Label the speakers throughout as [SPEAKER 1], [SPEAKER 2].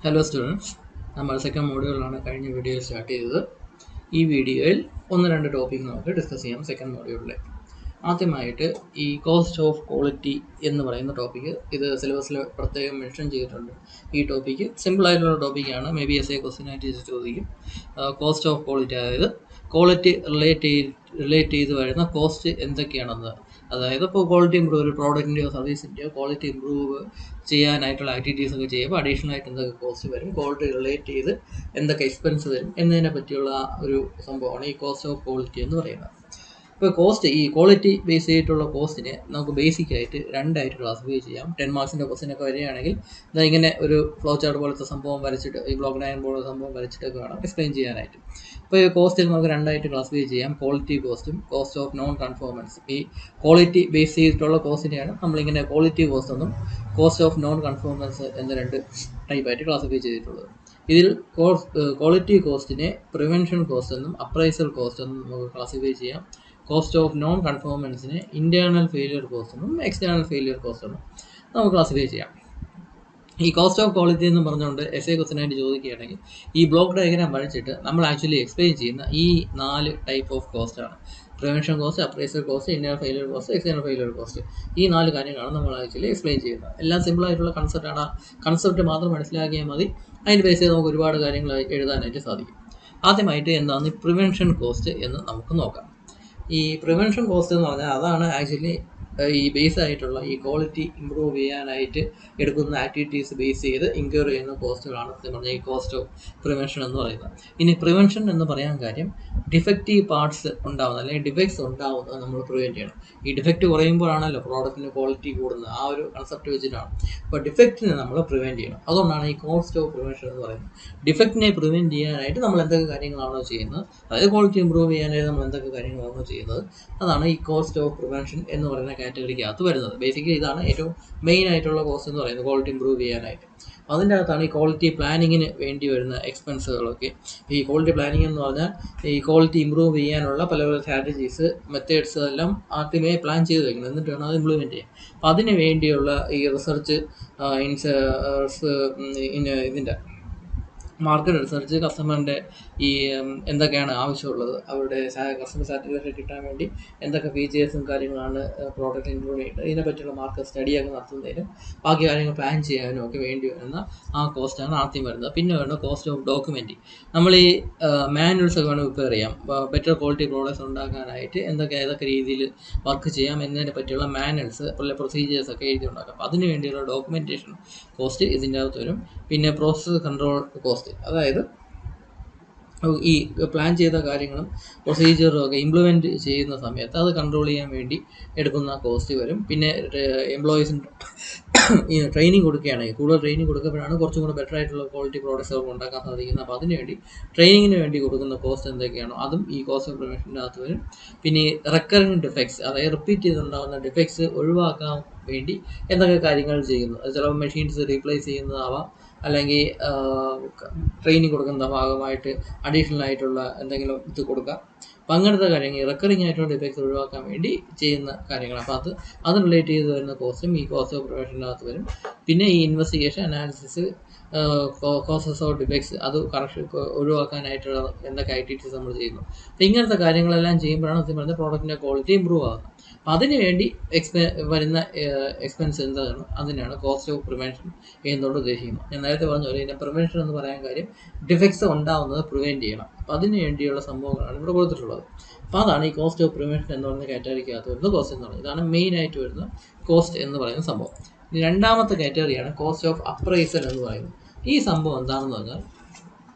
[SPEAKER 1] Hello students, നമ്മൾ second മോഡ്യൂളാണ് കഴിഞ്ഞ വീഡിയോയിൽ സ്റ്റാർട്ട് ചെയ്തത്. ഈ വീഡിയോയിൽ ഒന്ന് രണ്ട് ടോപ്പിക് നമുക്ക് ഡിസ്കസ് ചെയ്യാം. സെക്കൻഡ് മോഡ്യൂളിൽ ആദ്യമായിട്ട് ഈ കോസ്റ്റ് ഓഫ് ക്വാളിറ്റി എന്ന് പറയുന്ന ടോപ്പിക്ക്, ഇത് സിലബസിൽ പ്രത്യേകം മെൻഷൻ ചെയ്തിട്ടുണ്ട്. ഈ ടോപ്പിക്ക് സിമ്പിളായിട്ടുള്ള ടോപ്പിക്കാണ്, മേ ബി എസ് എ ക്വസ്റ്റ്യനായിട്ട് ചോദിക്കും. കോസ്റ്റ് ഓഫ് ക്വാളിറ്റി, അതായത് ക്വാളിറ്റി റിലേറ്റ് ചെയ്ത് വരുന്ന കോസ്റ്റ് എന്തൊക്കെയാണെന്ന്. അതായത് ഇപ്പോൾ ക്വാളിറ്റി ഇമ്പ്രൂവ്, ഒരു പ്രോഡക്റ്റിൻ്റെയോ സർവീസിൻ്റെയോ ക്വാളിറ്റി ഇമ്പ്രൂവ് ചെയ്യാനായിട്ടുള്ള ആക്ടിവിറ്റീസ് ഒക്കെ ചെയ്യുമ്പോൾ അഡീഷണൽ ആയിട്ട് എന്തൊക്കെ കോസ്റ്റ് വരും, ക്വാളിറ്റി റിലേറ്റ് ചെയ്ത് എന്തൊക്കെ എക്സ്പെൻസ് വരും എന്നതിനെ പറ്റിയുള്ള ഒരു സംഭവമാണ് ഈ കോസ്റ്റ് ഓഫ് ക്വാളിറ്റി എന്ന് പറയുന്നത്. ഇപ്പോൾ ഈ ക്വാളിറ്റി ബേസ് ചെയ്തിട്ടുള്ള കോസ്റ്റിനെ നമുക്ക് ബേസിക് ആയിട്ട് രണ്ടായിട്ട് ക്ലാസിഫൈ ചെയ്യാം. 10 മാർക്സിൻ്റെ ക്വസ്റ്റ്യനൊക്കെ വരികയാണെങ്കിൽ ഇങ്ങനെ ഒരു ഫ്ലോ ചാർട്ട് പോലത്തെ സംഭവം വരച്ചിട്ട്, ഈ ബ്ലോക്ക് ഡയഗ്രം പോലത്തെ സംഭവം വരച്ചിട്ടൊക്കെ വേണം എക്സ്പ്ലെയിൻ ചെയ്യാനായിട്ട്. ഇപ്പോൾ ഈ കോസ്റ്റിൽ നമുക്ക് രണ്ടായിട്ട് ക്ലാസിഫൈ ചെയ്യാം, ക്വാളിറ്റി കോസ്റ്റും കോസ്റ്റ് ഓഫ് നോൺ കൺഫോമൻസ്. ഈ ക്വാളിറ്റി ബേസ് ചെയ്തിട്ടുള്ള കോസ്റ്റിനെയാണ് നമ്മളിങ്ങനെ ക്വാളിറ്റി കോസ്റ്റ് എന്നും കോസ്റ്റ് ഓഫ് നോൺ കൺഫോമൻസ് എന്ന രണ്ട് ടൈപ്പായിട്ട് ക്ലാസിഫൈ ചെയ്തിട്ടുള്ളത്. ഇതിൽ ക്വാളിറ്റി കോസ്റ്റിനെ പ്രിവെൻഷൻ കോസ്റ്റ് എന്നും അപ്രൈസൽ കോസ്റ്റ് എന്നും നമുക്ക് ക്ലാസിഫൈ ചെയ്യാം. കോസ്റ്റ് ഓഫ് നോൺ കൺഫോമൻസിനെ ഇന്റേണൽ ഫെയിലിയർ കോസ്റ്റ് എന്നും എക്സ്റ്റേണൽ ഫെയിലിയർ കോസ്റ്റ് എന്നും നമുക്ക് ക്ലാസിഫൈ ചെയ്യാം. ഈ കോസ്റ്റ് ഓഫ് ക്വാളിറ്റി എന്ന് പറഞ്ഞുകൊണ്ട് എസ് എ ക്വസ്റ്റ്യനായിട്ട് ചോദിക്കുകയാണെങ്കിൽ ഈ ബ്ലോക്ക് ഡയഗ്രാം വരച്ചിട്ട് നമ്മൾ ആക്ച്വലി എക്സ്പ്ലെയിൻ ചെയ്യുന്ന ഈ 4 ടൈപ്പ് ഓഫ് കോസ്റ്റാണ്: prevention cost, appraisal cost, internal failure cost, external failure cost. ഈ 4 കാര്യങ്ങളാണ് നമ്മൾ ആക്ച്വലി എക്സ്പ്ലെയിൻ ചെയ്യുന്നത്. എല്ലാം സിമ്പിൾ ആയിട്ടുള്ള കൺസെപ്റ്റാണ്. കൺസെപ്റ്റ് മാത്രം മനസ്സിലാക്കിയാൽ മതി. അതിന് ബേസ് ചെയ്ത് നമുക്ക് ഒരുപാട് കാര്യങ്ങൾ എഴുതാനായിട്ട് സാധിക്കും. ആദ്യമായിട്ട് എന്താണ് പ്രിവെൻഷൻ കോസ്റ്റ് എന്ന് നമുക്ക് നോക്കാം. ഈ പ്രിവെൻഷൻ കോസ്റ്റ് എന്ന് പറഞ്ഞാൽ അതാണ് ആക്ച്വലി ഈ ബേസ് ആയിട്ടുള്ള ഈ ക്വാളിറ്റി ഇമ്പ്രൂവ് ചെയ്യാനായിട്ട് എടുക്കുന്ന ആക്ടിവിറ്റീസ് ബേസ് ചെയ്ത് ഇൻക്വയർ ചെയ്യുന്ന കോസ്റ്റുകളാണ് പറഞ്ഞാൽ ഈ കോസ്റ്റ് ഓഫ് പ്രിവെൻഷൻ എന്ന് പറയുന്നത്. ഇനി പ്രിവെൻഷൻ എന്ന് പറയാൻ കാര്യം, ഡിഫക്റ്റീവ് പാർട്സ് ഉണ്ടാവുന്നത് അല്ലെങ്കിൽ ഡിഫക്ട്സ് ഉണ്ടാവുന്നത് നമ്മൾ പ്രിവെൻറ്റ് ചെയ്യണം. ഈ ഡിഫക്റ്റ് കുറയുമ്പോഴാണല്ലോ പ്രോഡക്റ്റിന് ക്വാളിറ്റി കൂടുന്നത്. ആ ഒരു കൺസെപ്റ്റ് വെച്ചിട്ടാണ്. അപ്പോൾ ഡിഫക്റ്റിനെ നമ്മൾ പ്രിവെൻറ്റ് ചെയ്യണം. അതുകൊണ്ടാണ് ഈ കോസ്റ്റ് ഓഫ് പ്രിവെൻഷൻ എന്ന് പറയുന്നത്. ഡിഫക്റ്റിനെ പ്രിവെൻറ്റ് ചെയ്യാനായിട്ട് നമ്മൾ എന്തൊക്കെ കാര്യങ്ങളാണോ ചെയ്യുന്നത്, അതായത് ക്വാളിറ്റി ഇമ്പ്രൂവ് ചെയ്യാനായിട്ട് നമ്മൾ എന്തൊക്കെ കാര്യങ്ങളാണോ ചെയ്യുന്നത്, അതാണ് ഈ കോസ്റ്റ് ഓഫ് പ്രിവെൻഷൻ എന്ന് പറയുന്ന കാറ്റഗറിക്കകത്ത് വരുന്നത്. ബേസിക്കലി ഇതാണ് ഏറ്റവും മെയിൻ ആയിട്ടുള്ള കോസ്റ്റ് എന്ന് പറയുന്നത്, ക്വാളിറ്റി ഇമ്പ്രൂവ് ചെയ്യാനായിട്ട്. അതിൻ്റെ അകത്താണ് ഈ ക്വാളിറ്റി പ്ലാനിങ്ങിന് വേണ്ടി വരുന്ന എക്സ്പെൻസുകളൊക്കെ. ഈ ക്വാളിറ്റി പ്ലാനിങ് എന്ന് പറഞ്ഞാൽ ഈ ക്വാളിറ്റി ഇമ്പ്രൂവ് ചെയ്യാനുള്ള പല പല സ്ട്രാറ്റജീസ്, മെത്തേഡ്സ് എല്ലാം ആദ്യമേ പ്ലാൻ ചെയ്ത് വെക്കണം, എന്നിട്ട് വേണം അത് ഇംപ്ലിമെൻറ്റ് ചെയ്യാൻ. അപ്പം അതിന് വേണ്ടിയുള്ള ഈ റിസർച്ച്, ഇതിൻ്റെ മാർക്കറ്റ് റിസർച്ച്, കസ്റ്റമറിൻ്റെ ഈ എന്തൊക്കെയാണ് ആവശ്യമുള്ളത്, അവരുടെ കസ്റ്റമർ സാറ്റിസ്ഫാക്ഷൻ കിട്ടാൻ വേണ്ടി എന്തൊക്കെ ഫീച്ചേഴ്സും കാര്യങ്ങളാണ് പ്രോഡക്റ്റ് ഇൻക്ലൂഡ് ചെയ്യേണ്ടത്, ഇതിനെപ്പറ്റിയുള്ള മാർക്കറ്റ് സ്റ്റഡിയൊക്കെ നടത്തുന്നതിനും ബാക്കി കാര്യങ്ങൾ പ്ലാൻ ചെയ്യാനും ഒക്കെ വേണ്ടി വരുന്ന ആ കോസ്റ്റാണ് ആദ്യം വരുന്നത്. പിന്നെ വരുന്ന കോസ്റ്റ് ഓഫ് ഡോക്യുമെൻറ്റിങ്. നമ്മൾ ഈ മാനുവൽസ് ഒക്കെ വേണം പ്രിപ്പയർ ചെയ്യാം. ബെറ്റർ ക്വാളിറ്റി പ്രോഡക്റ്റ്സ് ഉണ്ടാക്കാനായിട്ട് ഏതൊക്കെ രീതിയിൽ വർക്ക് ചെയ്യാം എന്നതിനെ പറ്റിയുള്ള മാനുവൽസ്, പ്രൊസീജിയേഴ്സ് ഒക്കെ എഴുതി ഉണ്ടാക്കാം. അപ്പോൾ അതിന് വേണ്ടിയുള്ള ഡോക്യുമെൻറ്റേഷൻ കോസ്റ്റ് ഇതിൻ്റെ അകത്ത് വരും. പിന്നെ പ്രോസസ് കൺട്രോൾ കോസ്റ്റ്, അതായത് ഈ പ്ലാൻ ചെയ്ത കാര്യങ്ങളും പ്രൊസീജിയറും ഒക്കെ ഇംപ്ലിമെൻറ്റ് ചെയ്യുന്ന സമയത്ത് അത് കൺട്രോൾ ചെയ്യാൻ വേണ്ടി എടുക്കുന്ന കോസ്റ്റ് വരും. പിന്നെ എംപ്ലോയീസിന് ഈ ട്രെയിനിങ് കൊടുക്കുകയാണെങ്കിൽ, കൂടുതൽ ട്രെയിനിങ് കൊടുക്കുമ്പോഴാണ് കുറച്ചും കൂടെ ബെറ്റർ ആയിട്ടുള്ള ക്വാളിറ്റി പ്രോഡക്റ്റ്സ് ഒക്കെ ഉണ്ടാക്കാൻ സാധിക്കുന്നത്. അപ്പോൾ അതിനുവേണ്ടി ട്രെയിനിങ്ങിന് വേണ്ടി കൊടുക്കുന്ന കോസ്റ്റ് എന്തൊക്കെയാണോ അതും ഈ കോസ്റ്റ് ഓഫ് പ്രിവെൻഷൻ്റെ അകത്ത് വരും. പിന്നെ റെക്കറിങ് ഡിഫക്ട്സ്, അതായത് റിപ്പീറ്റ് ചെയ്തുണ്ടാകുന്ന ഡിഫക്ട്സ് ഒഴിവാക്കാൻ വേണ്ടി എന്തൊക്കെ കാര്യങ്ങൾ ചെയ്യുന്നു, അത് ചിലപ്പോൾ മെഷീൻസ് റീപ്ലേസ് ചെയ്യുന്നതാവാം, അല്ലെങ്കിൽ ട്രെയിനിങ് കൊടുക്കുന്ന ഭാഗമായിട്ട് അഡീഷണൽ ആയിട്ടുള്ള എന്തെങ്കിലും ഇത് കൊടുക്കാം. അപ്പം അങ്ങനത്തെ കാര്യങ്ങൾ റെക്കറിങ് ആയിട്ടുള്ള ഡിഫക്ട്സ് ഒഴിവാക്കാൻ വേണ്ടി ചെയ്യുന്ന കാര്യങ്ങളാണ്. അപ്പോൾ അത് റിലേറ്റ് ചെയ്ത് വരുന്ന കോസ്റ്റും ഈ കോസ്റ്റ് ഓഫ് പ്രിവെൻഷനകത്ത് വരും. പിന്നെ ഈ investigation, analysis, causes of defects, അത് കറക്ഷൻ ഒഴിവാക്കാനായിട്ടുള്ള എന്തൊക്കെ ആക്ടിവിറ്റീസ് നമ്മൾ ചെയ്യുന്നു. അപ്പം ഇങ്ങനത്തെ കാര്യങ്ങളെല്ലാം ചെയ്യുമ്പോഴാണ് സത്യം പറഞ്ഞാൽ പ്രോഡക്റ്റിൻ്റെ ക്വാളിറ്റി ഇമ്പ്രൂവ് ആകുന്നത്. അപ്പം അതിന് വേണ്ടി വരുന്ന എക്സ്പെൻസ് എന്താണ്, അതിനാണ് കോസ്റ്റ് ഓഫ് പ്രിവെൻഷൻ എന്നോട് ഉദ്ദേശിക്കുന്നത്. ഞാൻ നേരത്തെ പറഞ്ഞ പോലെ ഇതിൻ്റെ പ്രിവെൻഷൻ എന്ന് പറയാൻ കാര്യം, ഡിഫക്ട്സ് ഉണ്ടാവുന്നത് പ്രിവെൻറ്റ് ചെയ്യണം. അപ്പം അതിന് വേണ്ടിയുള്ള സംഭവങ്ങളാണ് ഇവിടെ കൊടുത്തിട്ടുള്ളത്. അപ്പോൾ അതാണ് ഈ കോസ്റ്റ് ഓഫ് പ്രിവെൻഷൻ എന്ന് പറയുന്ന കാറ്റഗറിക്കകത്ത് വരുന്ന കോസ്റ്റ് എന്ന് പറയുന്നത്. ഇതാണ് മെയിൻ ആയിട്ട് വരുന്ന കോസ്റ്റ് എന്ന് പറയുന്ന സംഭവം. ഇനി രണ്ടാമത്തെ കാറ്റഗറിയാണ് കോസ്റ്റ് ഓഫ് അപ്രൈസൽ എന്ന് പറയുന്നത്. ഈ സംഭവം എന്താണെന്ന് പറഞ്ഞാൽ,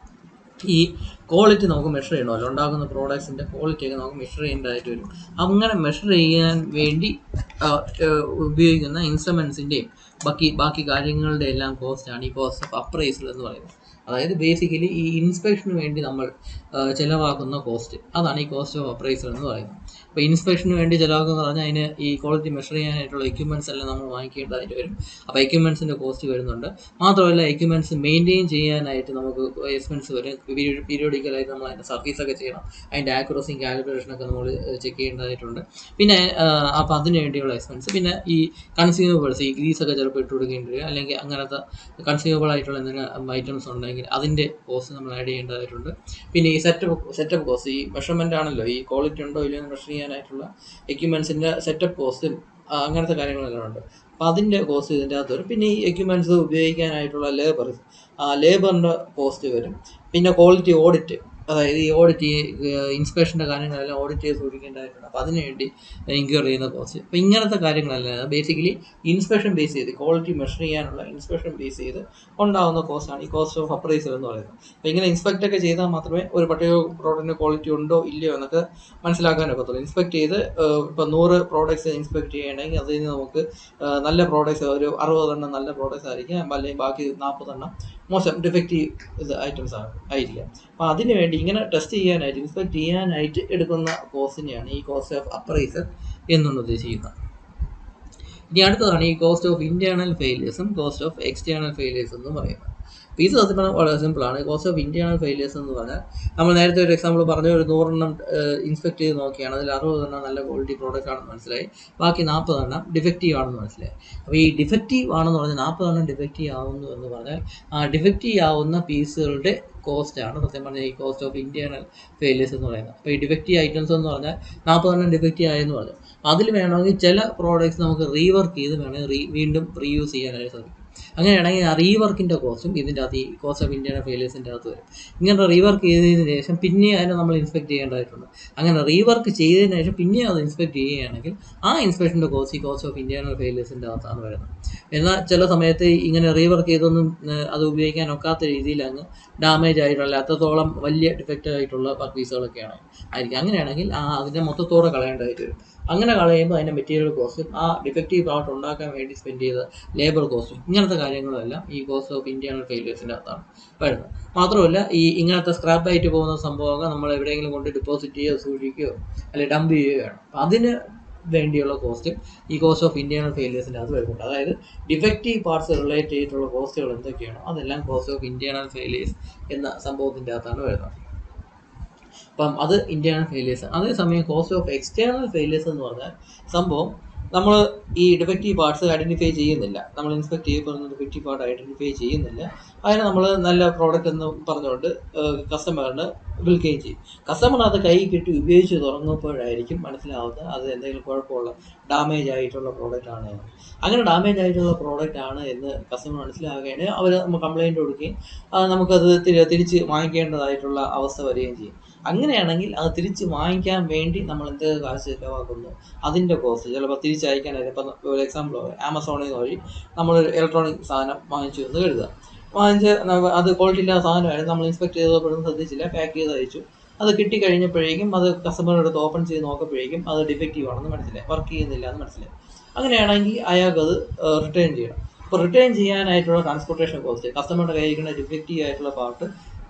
[SPEAKER 1] ഈ ക്വാളിറ്റി നമുക്ക് മെഷർ ചെയ്യണമല്ലോ, ഉണ്ടാക്കുന്ന പ്രോഡക്ട്സിൻ്റെ ക്വാളിറ്റിയൊക്കെ നമുക്ക് മെഷർ ചെയ്യേണ്ടതായിട്ട് വരും. അങ്ങനെ മെഷർ ചെയ്യാൻ വേണ്ടി ഉപയോഗിക്കുന്ന ഇൻസ്ട്രുമെൻസിൻ്റെയും ബാക്കി കാര്യങ്ങളുടെ എല്ലാം കോസ്റ്റാണ് ഈ കോസ്റ്റ് ഓഫ് അപ്രൈസൽ എന്ന് പറയുന്നത്. അതായത് ബേസിക്കലി ഈ ഇൻസ്പെക്ഷന് വേണ്ടി നമ്മൾ ചിലവാക്കുന്ന കോസ്റ്റ്, അതാണ് ഈ കോസ്റ്റ് ഓഫ് അപ്രൈസൽ എന്ന് പറയുന്നത്. അപ്പോൾ ഇൻസ്പെക്ഷന് വേണ്ടി ചിലവാക്കെന്ന് പറഞ്ഞാൽ അതിന് ഈ ക്വാളിറ്റി മെഷർ ചെയ്യാനായിട്ടുള്ള എക്യുപ്മെൻറ്റ്സ് എല്ലാം നമ്മൾ വാങ്ങിക്കേണ്ടതായിട്ട് വരും. അപ്പോൾ എക്യുപ്മെൻറ്റ്സിൻ്റെ കോസ്റ്റ് വരുന്നുണ്ട്. മാത്രമല്ല എക്യുപ്മെൻറ്റ്സ് മെയിൻറ്റെയിൻ ചെയ്യാനായിട്ട് നമുക്ക് എക്സ്പെൻസ് വരും. പീരിയോഡിക്കലായിട്ട് നമ്മൾ അതിൻ്റെ സർവീസൊക്കെ ചെയ്യണം. അതിൻ്റെ ആക്യുറസിയും കാലിബ്രേഷനൊക്കെ നമ്മൾ ചെക്ക് ചെയ്യേണ്ടതായിട്ടുണ്ട്. പിന്നെ അപ്പോൾ അതിന് വേണ്ടിയുള്ള എക്സ്പെൻസ്, പിന്നെ ഈ കൺസ്യൂമബിൾസ്, ഈ ഗ്രീസൊക്കെ ചിലപ്പോൾ ഇട്ട് കൊടുക്കേണ്ടി വരും. അല്ലെങ്കിൽ അങ്ങനത്തെ കൺസ്യൂമബിൾ ആയിട്ടുള്ള എന്തെങ്കിലും ഐറ്റംസ് ഉണ്ടെങ്കിൽ അതിൻ്റെ കോസ്റ്റ് നമ്മൾ ആഡ് ചെയ്യേണ്ടതായിട്ടുണ്ട്. പിന്നെ ഈ സെറ്റപ്പ് കോസ്റ്റ്, ഈ മെഷർമെൻ്റ് ആണല്ലോ, ഈ ക്വാളിറ്റി ഉണ്ടോ ഇല്ലയോ എന്ന് മെഷർ ചെയ്യാനായിട്ടുള്ള എക്യുപ്മെൻറ്റ്സിൻ്റെ സെറ്റപ്പ് കോസ്റ്റും അങ്ങനത്തെ കാര്യങ്ങളെല്ലാം ഉണ്ട്. അപ്പോൾ അതിൻ്റെ കോസ്റ്റ് ഇതിൻ്റെ അകത്ത് വരും. പിന്നെ ഈ എക്യുപ്മെൻറ്റ്സ് ഉപയോഗിക്കാനായിട്ടുള്ള ലേബറിൻ്റെ കോസ്റ്റ് വരും. പിന്നെ ക്വാളിറ്റി ഓഡിറ്റ്, അതായത് ഈ ഓഡിറ്റ്, ഇൻസ്പെക്ഷൻ്റെ കാര്യങ്ങളെല്ലാം ഓഡിറ്റ് ചെയ്ത് സൂക്ഷിക്കേണ്ടതായിട്ടുണ്ട്. അപ്പോൾ അതിനുവേണ്ടി ഇൻക്വയർ ചെയ്യുന്ന കോസ്റ്റ്. അപ്പോൾ ഇങ്ങനത്തെ കാര്യങ്ങളെല്ലാം ബേസിക്കലി ഇൻസ്പെക്ഷൻ ബേസ് ചെയ്ത്, ക്വാളിറ്റി മെഷർ ചെയ്യാനുള്ള ഇൻസ്പെക്ഷൻ ബേസ് ചെയ്ത് ഉണ്ടാകുന്ന കോസ്റ്റാണ് ഈ കോസ്റ്റ് ഓഫ് അപ്രൈസൽ എന്ന് പറയുന്നത്. അപ്പോൾ ഇങ്ങനെ ഇൻസ്പെക്റ്റ് ഒക്കെ ചെയ്താൽ മാത്രമേ ഒരു പർട്ടിക്കുലർ പ്രോഡക്റ്റിൻ്റെ ക്വാളിറ്റി ഉണ്ടോ ഇല്ലയോ എന്നൊക്കെ മനസ്സിലാക്കാൻ ഒക്കത്തുള്ളൂ. ഇൻസ്പെക്റ്റ് ചെയ്ത് ഇപ്പോൾ 100 പ്രോഡക്റ്റ്സ് ഇൻസ്പെക്റ്റ് ചെയ്യണമെങ്കിൽ അതിൽ നിന്ന് നമുക്ക് നല്ല പ്രോഡക്റ്റ്സ്, ഒരു 60 എണ്ണം നല്ല പ്രോഡക്റ്റ്സ് ആയിരിക്കും, അല്ലെങ്കിൽ ബാക്കി 40 എണ്ണം മോശം ഡിഫക്റ്റീവ് ഐറ്റംസ് ആയിരിക്കാം. അപ്പോൾ അതിന് വേണ്ടി ഇങ്ങനെ ടെസ്റ്റ് ചെയ്യാനായിട്ട്, ഇൻസ്പെക്ട് ചെയ്യാനായിട്ട് എടുക്കുന്ന കോസ്റ്റിനെയാണ് ഈ കോസ്റ്റ് ഓഫ് അപ്രൈസൽ എന്നുകൊണ്ട് ഉദ്ദേശിക്കുന്നത്. ഇനി അടുത്തതാണ് ഈ കോസ്റ്റ് ഓഫ് ഇന്റേണൽ ഫെയിലിയേഴ്സും കോസ്റ്റ് ഓഫ് എക്സ്റ്റേണൽ ഫെയിലിയേഴ്സ് എന്ന് പറയുന്നത്. അപ്പോൾ ഇത് സത്യം പറഞ്ഞാൽ വളരെ സിമ്പിളാണ്. കോസ്റ്റ് ഓഫ് ഇന്റേണൽ ഫെയിലിയേഴ്സ് എന്ന് പറഞ്ഞാൽ നമ്മൾ നേരത്തെ ഒരു എക്സാമ്പിൾ പറഞ്ഞ ഒരു 100 എണ്ണം ഇൻസ്പെക്ട് ചെയ്ത് നോക്കിയാണ്, അതിൽ 60 എണ്ണം നല്ല ക്വാളിറ്റി പ്രോഡക്റ്റ് ആണെന്ന് മനസ്സിലായി, ബാക്കി 40 എണ്ണം ഡിഫക്റ്റീവ് ആണെന്ന് മനസ്സിലായി. അപ്പോൾ ഈ ഡിഫക്റ്റീവ് ആണെന്ന് പറഞ്ഞാൽ 40 എണ്ണം ഡിഫക്റ്റീവ് ആവുന്നു എന്ന് പറഞ്ഞാൽ ആ ഡിഫക്റ്റീവ് ആവുന്ന പീസുകളുടെ കോസ്റ്റാണ് സത്യം പറഞ്ഞാൽ ഈ കോസ്റ്റ് ഓഫ് ഇന്റേണൽ ഫെയിലിയേഴ്സ് എന്ന് പറയുന്നത്. അപ്പോൾ ഈ ഡിഫക്റ്റീവ് ഐറ്റംസ് എന്ന് പറഞ്ഞാൽ 40 എണ്ണം ഡിഫക്റ്റീവ് ആയെന്ന് പറഞ്ഞു. അതിൽ വേണമെങ്കിൽ ചില പ്രോഡക്റ്റ്സ് നമുക്ക് റീവർക്ക് ചെയ്ത് വേണമെങ്കിൽ വീണ്ടും റീയൂസ് ചെയ്യാനായിട്ട് സാധിക്കും. അങ്ങനെയാണെങ്കിൽ ആ റീവർക്കിൻ്റെ കോസ്റ്റും ഇതിൻ്റെ അകത്ത്, ഈ കോസ്റ്റ് ഓഫ് ഇന്റേണൽ ഫെയിലിയേഴ്സിൻ്റെ അകത്ത് വരും. ഇങ്ങനെ റീവർക്ക് ചെയ്തതിന് ശേഷം പിന്നെ അതിനെ നമ്മൾ ഇൻസ്പെക്ട് ചെയ്യേണ്ടതായിട്ടുണ്ട്. അങ്ങനെ റീവർക്ക് ചെയ്തതിന് ശേഷം പിന്നെ അത് ഇൻസ്പെക്ട് ചെയ്യുകയാണെങ്കിൽ ആ ഇൻസ്പെക്ഷൻ്റെ കോസ്റ്റ് ഈ കോസ്റ്റ് ഓഫ് ഇന്റേണൽ ഫെയിലിയേഴ്സിൻ്റെ അകത്താണ് വരുന്നത്. എന്നാൽ ചില സമയത്ത് ഇങ്ങനെ റീവർക്ക് ചെയ്തൊന്നും അത് ഉപയോഗിക്കാൻ ഒക്കാത്ത രീതിയിൽ അങ്ങ് ഡാമേജ് ആയിട്ടുള്ള, അത്രത്തോളം വലിയ ഡിഫക്റ്റ് ആയിട്ടുള്ള പീസുകളൊക്കെയാണ് ആയിരിക്കും. അങ്ങനെയാണെങ്കിൽ അതിനെ മൊത്തത്തോടെ കളയേണ്ടതായിട്ട് വരും. അങ്ങനെ കളയുമ്പോൾ അതിൻ്റെ മെറ്റീരിയൽ കോസ്റ്റും ആ ഡിഫക്റ്റീവ് പ്രോഡക്റ്റ് ഉണ്ടാക്കാൻ വേണ്ടി സ്പെൻഡ് ചെയ്ത ലേബർ കോസ്റ്റും ഇങ്ങനത്തെ കാര്യങ്ങളെല്ലാം ഈ കോസ്റ്റ് ഓഫ് ഇന്റേണൽ ഫെയിലിയേഴ്സിൻ്റെ അകത്താണ് വരുന്നത്. മാത്രമല്ല ഈ ഇങ്ങനത്തെ സ്ക്രാപ്പ് ആയിട്ട് പോകുന്ന സംഭവങ്ങൾ നമ്മൾ എവിടെയെങ്കിലും കൊണ്ട് ഡെപ്പോസിറ്റ് ചെയ്യുകയോ സൂക്ഷിക്കുകയോ അല്ലെങ്കിൽ ഡംപ് ചെയ്യുകയാണ്. അപ്പം അതിന് വേണ്ടിയുള്ള കോസ്റ്റ് ഈ കോസ്റ്റ് ഓഫ് ഇന്റേണൽ ഫെയിലിയേഴ്സിൻ്റെ അകത്ത് വരുന്നുണ്ട്. അതായത് ഡിഫക്റ്റീവ് പാർട്സ് റിലേറ്റ് ചെയ്തിട്ടുള്ള കോസ്റ്റുകൾ എന്തൊക്കെയാണോ അതെല്ലാം കോസ്റ്റ് ഓഫ് ഇന്റേണൽ ഫെയിലിയേഴ്സ് എന്ന സംഭവത്തിൻ്റെ അകത്താണ് വരുന്നത്. അപ്പം അത് ഇന്റേണൽ ഫെയിലിയേഴ്സ്. അതേസമയം കോസ്റ്റ് ഓഫ് എക്സ്റ്റേണൽ ഫെയിലിയേഴ്സ് എന്ന് പറഞ്ഞാൽ സംഭവം നമ്മൾ ഈ ഡിഫക്റ്റീവ് പാർട്സ് ഐഡൻറ്റിഫൈ ചെയ്യുന്നില്ല, നമ്മൾ ഇൻസ്പെക്ട് ചെയ്യപ്പെടുന്ന ഡിഫക്റ്റീവ് പാർട്ട് ഐഡൻറ്റിഫൈ ചെയ്യുന്നില്ല, അതിനെ നമ്മൾ നല്ല പ്രോഡക്റ്റ് എന്ന് പറഞ്ഞുകൊണ്ട് കസ്റ്റമറിന് വിൽക്കുകയും ചെയ്യും. കസ്റ്റമർ അത് കൈ കിട്ടി ഉപയോഗിച്ച് തുടങ്ങുമ്പോഴായിരിക്കും മനസ്സിലാവുന്നത് അത് എന്തെങ്കിലും കുഴപ്പമുള്ള ഡാമേജ് ആയിട്ടുള്ള പ്രോഡക്റ്റ് ആണ് എന്ന്. അങ്ങനെ ഡാമേജ് ആയിട്ടുള്ള പ്രോഡക്റ്റ് ആണ് എന്ന് കസ്റ്റമർ മനസ്സിലാവുകയാണെങ്കിൽ അവർ നമ്മൾ കംപ്ലയിൻറ്റ് കൊടുക്കുകയും നമുക്കത് തിരിച്ച് വാങ്ങിക്കേണ്ടതായിട്ടുള്ള അവസ്ഥ വരികയും ചെയ്യും. അങ്ങനെയാണെങ്കിൽ അത് തിരിച്ച് വാങ്ങിക്കാൻ വേണ്ടി നമ്മൾ എന്തൊക്കെ കാശ് ചിലവാക്കുന്നു അതിൻ്റെ കോസ്റ്റ്, ചിലപ്പോൾ തിരിച്ചയക്കാനായിട്ട്, ഇപ്പം ഒരു എക്സാമ്പിൾ ആമസോണിൽ നിന്ന് വഴി നമ്മളൊരു ഇലക്ട്രോണിക് സാധനം വാങ്ങിച്ചു എന്ന് കരുതുക. വാങ്ങിച്ച് അത് ക്വാളിറ്റി ഇല്ലാത്ത സാധനമായിരുന്നു, നമ്മൾ ഇൻസ്പെക്ട് ചെയ്തപ്പോഴൊന്നും ശ്രദ്ധിച്ചില്ല, പാക്ക് ചെയ്ത് അയച്ചു. അത് കിട്ടിക്കഴിഞ്ഞപ്പോഴേക്കും അത് കസ്റ്റമറുടെ അടുത്ത് ഓപ്പൺ ചെയ്ത് നോക്കുമ്പോഴേക്കും അത് ഡിഫക്റ്റീവ് ആണെന്ന് മനസ്സിലായി, വർക്ക് ചെയ്യുന്നില്ല എന്ന് മനസ്സിലായി. അങ്ങനെയാണെങ്കിൽ അയാൾക്കത് റിട്ടേൺ ചെയ്യണം. അപ്പോൾ റിട്ടേൺ ചെയ്യാനായിട്ടുള്ള ട്രാൻസ്പോർട്ടേഷൻ കോസ്റ്റ്, കസ്റ്റമറുടെ കയ്യിരിക്കുന്ന ഡിഫക്റ്റീവ് ആയിട്ടുള്ള പാർട്ട്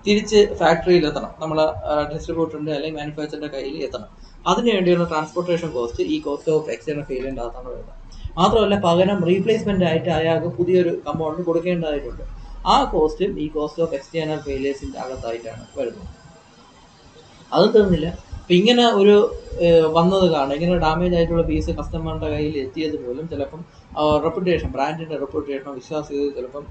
[SPEAKER 1] തിരിച്ച് ഫാക്ടറിയിൽ എത്തണം, നമ്മൾ ഡിസ്ട്രിബ്യൂട്ടറിൻ്റെ അല്ലെങ്കിൽ മാനുഫാക്ചറിൻ്റെ കയ്യിൽ എത്തണം. അതിന് വേണ്ടിയുള്ള ട്രാൻസ്പോർട്ടേഷൻ കോസ്റ്റ് ഈ കോസ്റ്റ് ഓഫ് എക്സ്റ്റേണൽ ഫെയിലിയറിൻ്റെ അകത്താണ് വരുന്നത്. മാത്രമല്ല പകരം റീപ്ലേസ്മെൻ്റ് ആയിട്ട് അയാൾക്ക് പുതിയൊരു കമ്പൗണ്ട് കൊടുക്കേണ്ടതായിട്ടുണ്ട്. ആ കോസ്റ്റും ഈ കോസ്റ്റ് ഓഫ് എക്സ്റ്റേണൽ ഫെയിലിയേഴ്സിൻ്റെ അകത്തായിട്ടാണ് വരുന്നത്. അത് തീർന്നില്ല, അപ്പം ഇങ്ങനെ ഒരു വന്നത് കാരണം ഇങ്ങനെ ഡാമേജ് ആയിട്ടുള്ള പീസ് കസ്റ്റമറുടെ കയ്യിൽ എത്തിയത് പോലും ചിലപ്പം റെപ്യൂട്ടേഷൻ, ബ്രാൻഡിൻ്റെ റെപ്യൂട്ടേഷനോ വിശ്വാസ്യത ചിലപ്പം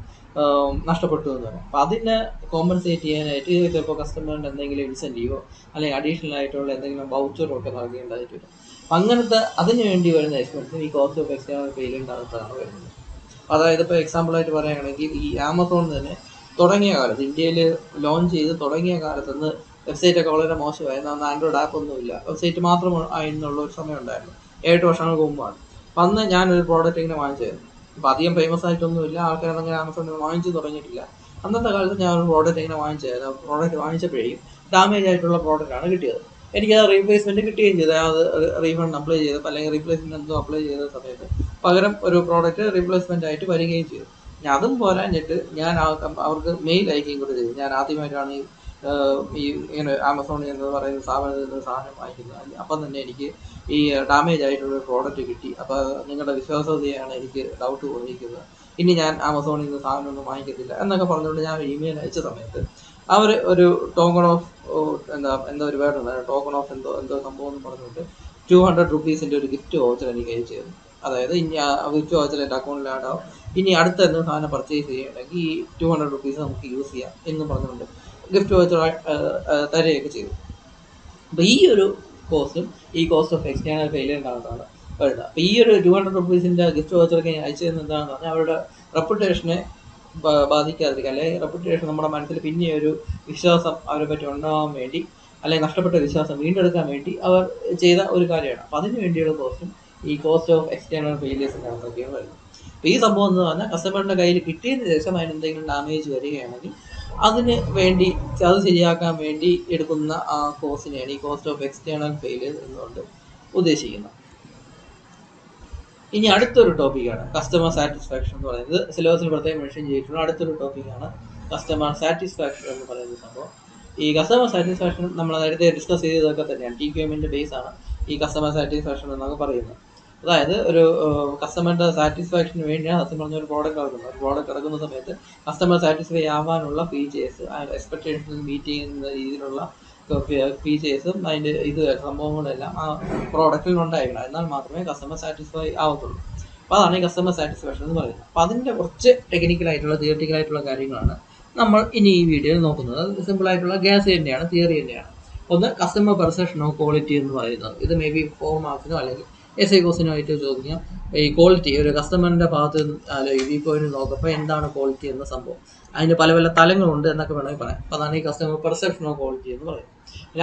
[SPEAKER 1] നഷ്ടപ്പെട്ടു എന്ന് പറയാം. അപ്പം അതിനെ കോമ്പൻസേറ്റ് ചെയ്യാനായിട്ട് ചിലപ്പോൾ കസ്റ്റമറിൻ്റെ എന്തെങ്കിലും ഇൻസെൻറ്റീവോ അല്ലെങ്കിൽ അഡീഷണൽ ആയിട്ടുള്ള എന്തെങ്കിലും വൗച്ചറോ ഒക്കെ നൽകേണ്ടതായിട്ട് വരും. അപ്പം അങ്ങനത്തെ അതിന് വേണ്ടി വരുന്ന എക്സ്പെൻസും ഈ കോസ്റ്റ് ഓഫ് എക്സ്റ്റേണൽ ഫെയിലിയറിൻ്റെ അകത്താണ് വരുന്നത്. അതായത് ഇപ്പോൾ എക്സാമ്പിളായിട്ട് പറയുകയാണെങ്കിൽ ഈ ആമസോൺ തന്നെ തുടങ്ങിയ കാലത്ത്, ഇന്ത്യയിൽ ലോഞ്ച് ചെയ്ത് തുടങ്ങിയ കാലത്തുനിന്ന് വെബ്സൈറ്റൊക്കെ വളരെ മോശമായിരുന്നു. അന്ന് ആൻഡ്രോയിഡ് ആപ്പ് ഒന്നുമില്ല, വെബ്സൈറ്റ് മാത്രം ആയിരുന്നുള്ള ഒരു സമയം ഉണ്ടായിരുന്നു, 7 വർഷങ്ങൾക്ക് മുമ്പാണ്. അപ്പം അന്ന് ഞാനൊരു പ്രോഡക്റ്റ് ഇങ്ങനെ വാങ്ങിച്ചായിരുന്നു. അപ്പോൾ അധികം ഫേമസ് ആയിട്ടൊന്നുമില്ല, ആൾക്കാരങ്ങനെ ആമസോണിൽ വാങ്ങിച്ച് തുടങ്ങിയിട്ടില്ല. അന്നത്തെ കാലത്ത് ഞാനൊരു പ്രോഡക്റ്റ് ഇങ്ങനെ വാങ്ങിച്ചായിരുന്നു. പ്രോഡക്റ്റ് വാങ്ങിച്ചപ്പോഴേക്കും ഡാമേജ് ആയിട്ടുള്ള പ്രോഡക്റ്റാണ് കിട്ടിയത്. എനിക്കത് റീപ്ലേസ്മെൻറ്റ് കിട്ടുകയും ചെയ്തു. അത് റീഫണ്ട് അപ്ലൈ ചെയ്തപ്പോൾ അല്ലെങ്കിൽ റീപ്ലേസ്മെൻറ്റ് എന്തോ അപ്ലൈ ചെയ്ത സമയത്ത് പകരം ഒരു പ്രോഡക്റ്റ് റീപ്ലേസ്മെൻ്റ് ആയിട്ട് വരികയും ചെയ്തു. അതും പോരാഞ്ഞിട്ട് ഞാൻ അവർക്ക് മെയിൽ അയക്കുകയും കൂടെ ചെയ്തു. ഞാൻ ആദ്യമായിട്ടാണ് ഈ ഈ ഇങ്ങനെ ആമസോൺ എന്ന് പറയുന്ന സ്ഥാപനത്തിൽ നിന്ന് സാധനം വാങ്ങിക്കുന്നത്, അപ്പം തന്നെ എനിക്ക് ഈ ഡാമേജ് ആയിട്ടുള്ള പ്രോഡക്റ്റ് കിട്ടി, അപ്പോൾ നിങ്ങളുടെ വിശ്വാസ്യതയാണ് എനിക്ക് ഡൗട്ട് തോന്നിയിരിക്കുന്നത്, ഇനി ഞാൻ ആമസോണിൽ നിന്ന് സാധനം ഒന്നും വാങ്ങിക്കത്തില്ല എന്നൊക്കെ പറഞ്ഞുകൊണ്ട് ഞാൻ ഇമെയിൽ അയച്ച സമയത്ത് അവർ ഒരു ടോക്കൺ ഓഫ് എന്തോ ഒരു വേർഡ് ഉണ്ടായിരുന്നു, ടോക്കൺ ഓഫ് എന്തോ സംഭവം എന്ന് പറഞ്ഞുകൊണ്ട് 200 rupees ഒരു ഗിഫ്റ്റ് വൗച്ചർ എനിക്ക് അയച്ചു തന്നു. അതായത് ഇനി ആ ഗിഫ്റ്റ് വൗച്ചർ എൻ്റെ അക്കൗണ്ടിൽ ആഡ് ആവും, ഇനി അടുത്ത എന്തെങ്കിലും സാധനം പർച്ചേസ് ചെയ്യണമെങ്കിൽ ഈ 200 rupees നമുക്ക് യൂസ് ചെയ്യാം എന്ന് പറഞ്ഞുകൊണ്ട് ഗിഫ്റ്റ് വൗച്ചർ തരുകയൊക്കെ ചെയ്തു. അപ്പോൾ ഈ ഒരു കോസ്റ്റും ഈ കോസ്റ്റ് ഓഫ് എക്സ്റ്റേണൽ ഫെയിലിയറിനകത്താണ് വരുന്നത്. അപ്പോൾ ഈ ഒരു 200 rupees ഗിഫ്റ്റ് വൗച്ചറൊക്കെ അയച്ചതെന്ന് എന്താണെന്ന് പറഞ്ഞാൽ അവരുടെ റെപ്യൂട്ടേഷനെ ബാധിക്കാതിരിക്കുക, അല്ലെങ്കിൽ റെപ്യൂട്ടേഷൻ നമ്മുടെ മനസ്സിൽ പിന്നെ ഒരു വിശ്വാസം അവരെ പറ്റി ഉണ്ടാകാൻ വേണ്ടി, അല്ലെങ്കിൽ നഷ്ടപ്പെട്ട വിശ്വാസം വീണ്ടെടുക്കാൻ വേണ്ടി അവർ ചെയ്ത ഒരു കാര്യമാണ്. അപ്പോൾ അതിന് വേണ്ടിയുള്ള കോസ്റ്റും ഈ കോസ്റ്റ് ഓഫ് എക്സ്റ്റേണൽ ഫെയിലിയേഴ്സിനകത്തൊക്കെയാണ് വരുന്നത്. അപ്പോൾ ഈ സംഭവം എന്ന് പറഞ്ഞാൽ കസ്റ്റമറിൻ്റെ കയ്യിൽ കിട്ടിയതിന് ശേഷം അതിന് എന്തെങ്കിലും ഡാമേജ് വരികയാണെങ്കിൽ അതിന് വേണ്ടി അത് ശരിയാക്കാൻ വേണ്ടി എടുക്കുന്ന ആ കോസ്റ്റിനെയാണ് ഈ കോസ്റ്റ് ഓഫ് എക്സ്റ്റേണൽ ഫെയിലിയർ എന്നുകൊണ്ട് ഉദ്ദേശിക്കുന്നത്. ഇനി അടുത്തൊരു ടോപ്പിക്കാണ് കസ്റ്റമർ സാറ്റിസ്ഫാക്ഷൻ എന്ന് പറയുന്നത്. സിലബസിൽ പ്രത്യേകം മെൻഷൻ ചെയ്തിട്ടുള്ള അടുത്തൊരു ടോപ്പിക്കാണ് കസ്റ്റമർ സാറ്റിസ്ഫാക്ഷൻ എന്ന് പറയുന്ന സംഭവം. ഈ കസ്റ്റമർ സാറ്റിസ്ഫാക്ഷൻ നമ്മൾ നേരത്തെ ഡിസ്കസ് ചെയ്തതൊക്കെ തന്നെയാണ്. TQMന്റെ ബേസ് ആണ് ഈ കസ്റ്റമർ സാറ്റിസ്ഫാക്ഷൻ എന്നൊക്കെ പറയുന്നത്. അതായത് ഒരു കസ്റ്റമറുടെ സാറ്റിസ്ഫാക്ഷന് വേണ്ടിയാണ് സത്യം പറഞ്ഞ ഒരു പ്രോഡക്റ്റ് ഇറക്കുന്നത്. ഒരു പ്രോഡക്റ്റ് ഇറക്കുന്ന സമയത്ത് കസ്റ്റമർ സാറ്റിസ്ഫൈ ആവാനുള്ള ഫീച്ചേഴ്സ്, എക്സ്പെക്ടേഷൻ മീറ്റ് ചെയ്യുന്ന രീതിയിലുള്ള ഫീച്ചേഴ്സും അതിൻ്റെ സംഭവങ്ങളെല്ലാം ആ പ്രോഡക്റ്റിൽ ഉണ്ടായിരിക്കണം. എന്നാൽ മാത്രമേ കസ്റ്റമർ സാറ്റിസ്ഫൈ ആവത്തുള്ളൂ. അപ്പോൾ അതാണ് ഈ കസ്റ്റമർ സാറ്റിസ്ഫാക്ഷൻ എന്ന് പറയുന്നത്. അപ്പോൾ അതിൻ്റെ കുറച്ച് ടെക്നിക്കലായിട്ടുള്ള തിയറിറ്റിക്കലായിട്ടുള്ള കാര്യങ്ങളാണ് നമ്മൾ ഇനി ഈ വീഡിയോയിൽ നോക്കുന്നത്. സിമ്പിളായിട്ടുള്ള ഗ്യാസ് തന്നെയാണ്, തിയറി തന്നെയാണ്. ഒന്ന് കസ്റ്റമർ പെർസെപ്ഷൻ ഓഫ് ക്വാളിറ്റി എന്ന് പറയുന്നത്. ഇത് മേ ബി 4 മാർക്സിനോ അല്ലെങ്കിൽ SI കോഴ്സിനോ ആയിട്ട് ചോദിക്കാം. ഈ ക്വാളിറ്റി ഒരു കസ്റ്റമറിൻ്റെ ഭാഗത്ത് ഈ പോയിന്റ് നോക്കുമ്പോൾ എന്താണ് ക്വാളിറ്റി എന്ന സംഭവം, അതിന് പല പല തലങ്ങളുണ്ട് എന്നൊക്കെ വേണമെങ്കിൽ പറയാം. അപ്പോൾ അതാണ് ഈ കസ്റ്റമർ പെർസെപ്ഷൻ ഓഫ് ക്വാളിറ്റി എന്ന് പറയും.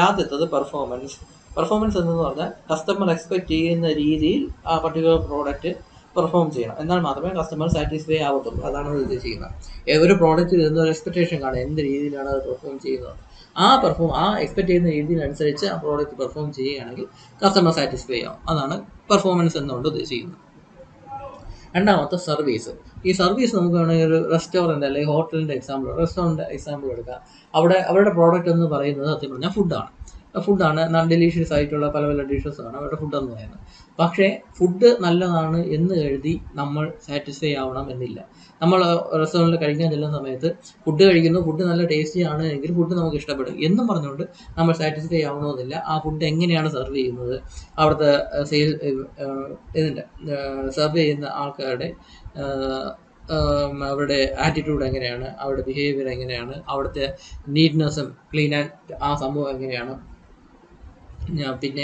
[SPEAKER 1] ആദ്യത്തത് പെർഫോമൻസ്. പെർഫോമൻസ് എന്ന് പറഞ്ഞാൽ കസ്റ്റമർ എക്സ്പെക്ട് ചെയ്യുന്ന രീതിയിൽ ആ പർട്ടിക്കുലർ പ്രോഡക്റ്റ് പെർഫോം ചെയ്യണം, എന്നാൽ മാത്രമേ കസ്റ്റമർ സാറ്റിസ്ഫൈ ആവത്തുള്ളൂ. അതാണ് അത് ഉദ്ദേശിക്കുന്നത്. ഒരു പ്രോഡക്റ്റിൽ എന്തൊരു എക്സ്പെക്ടേഷൻ കാണും, എന്ത് രീതിയിലാണ് അത് പെർഫോം ചെയ്യുന്നത്, ആ എക്സ്പെക്ട് ചെയ്യുന്ന രീതിയിലനുസരിച്ച് ആ പ്രോഡക്റ്റ് പെർഫോം ചെയ്യുകയാണെങ്കിൽ കസ്റ്റമർ സാറ്റിസ്ഫൈ ആവും. അതാണ് പെർഫോമൻസ് എന്നുകൊണ്ട് ഉദ്ദേശിക്കുന്നത്. രണ്ടാമത്തെ സർവീസ്. ഈ സർവീസ് നമുക്ക് വേണമെങ്കിൽ ഒരു റെസ്റ്റോറൻറ്റ് അല്ലെങ്കിൽ ഹോട്ടലിൻ്റെ റെസ്റ്റോറൻറ്റ് എക്സാമ്പിൾ എടുക്കാം. അവരുടെ പ്രോഡക്റ്റ് എന്ന് പറയുന്നത് സത്യം പറഞ്ഞാൽ ഫുഡാണ്. നല്ല ഡെലീഷ്യസ് ആയിട്ടുള്ള പല പല ഡിഷസാണ് അവരുടെ ഫുഡ് എന്ന് പറയുന്നത്. പക്ഷേ ഫുഡ് നല്ലതാണ് എന്ന് കരുതി നമ്മൾ സാറ്റിസ്ഫൈ ആവണം എന്നില്ല. നമ്മൾ റെസ്റ്റോറൻറ്റിൽ കഴിക്കാൻ ചെല്ലുന്ന സമയത്ത് ഫുഡ് നല്ല ടേസ്റ്റി ആണ് എങ്കിൽ ഫുഡ് നമുക്ക് ഇഷ്ടപ്പെടും എന്നും പറഞ്ഞുകൊണ്ട് നമ്മൾ സാറ്റിസ്ഫൈ ആവണമെന്നില്ല. ആ ഫുഡ് എങ്ങനെയാണ് സെർവ് ചെയ്യുന്നത്, അവിടുത്തെ സെർവ് ചെയ്യുന്ന ആൾക്കാരുടെ അവരുടെ ആറ്റിറ്റ്യൂഡ് എങ്ങനെയാണ്, അവരുടെ ബിഹേവിയർ എങ്ങനെയാണ്, അവിടുത്തെ നീറ്റ്നെസ്സും ക്ലീൻ ആൻഡ് ആ സംഭവം എങ്ങനെയാണ്, പിന്നെ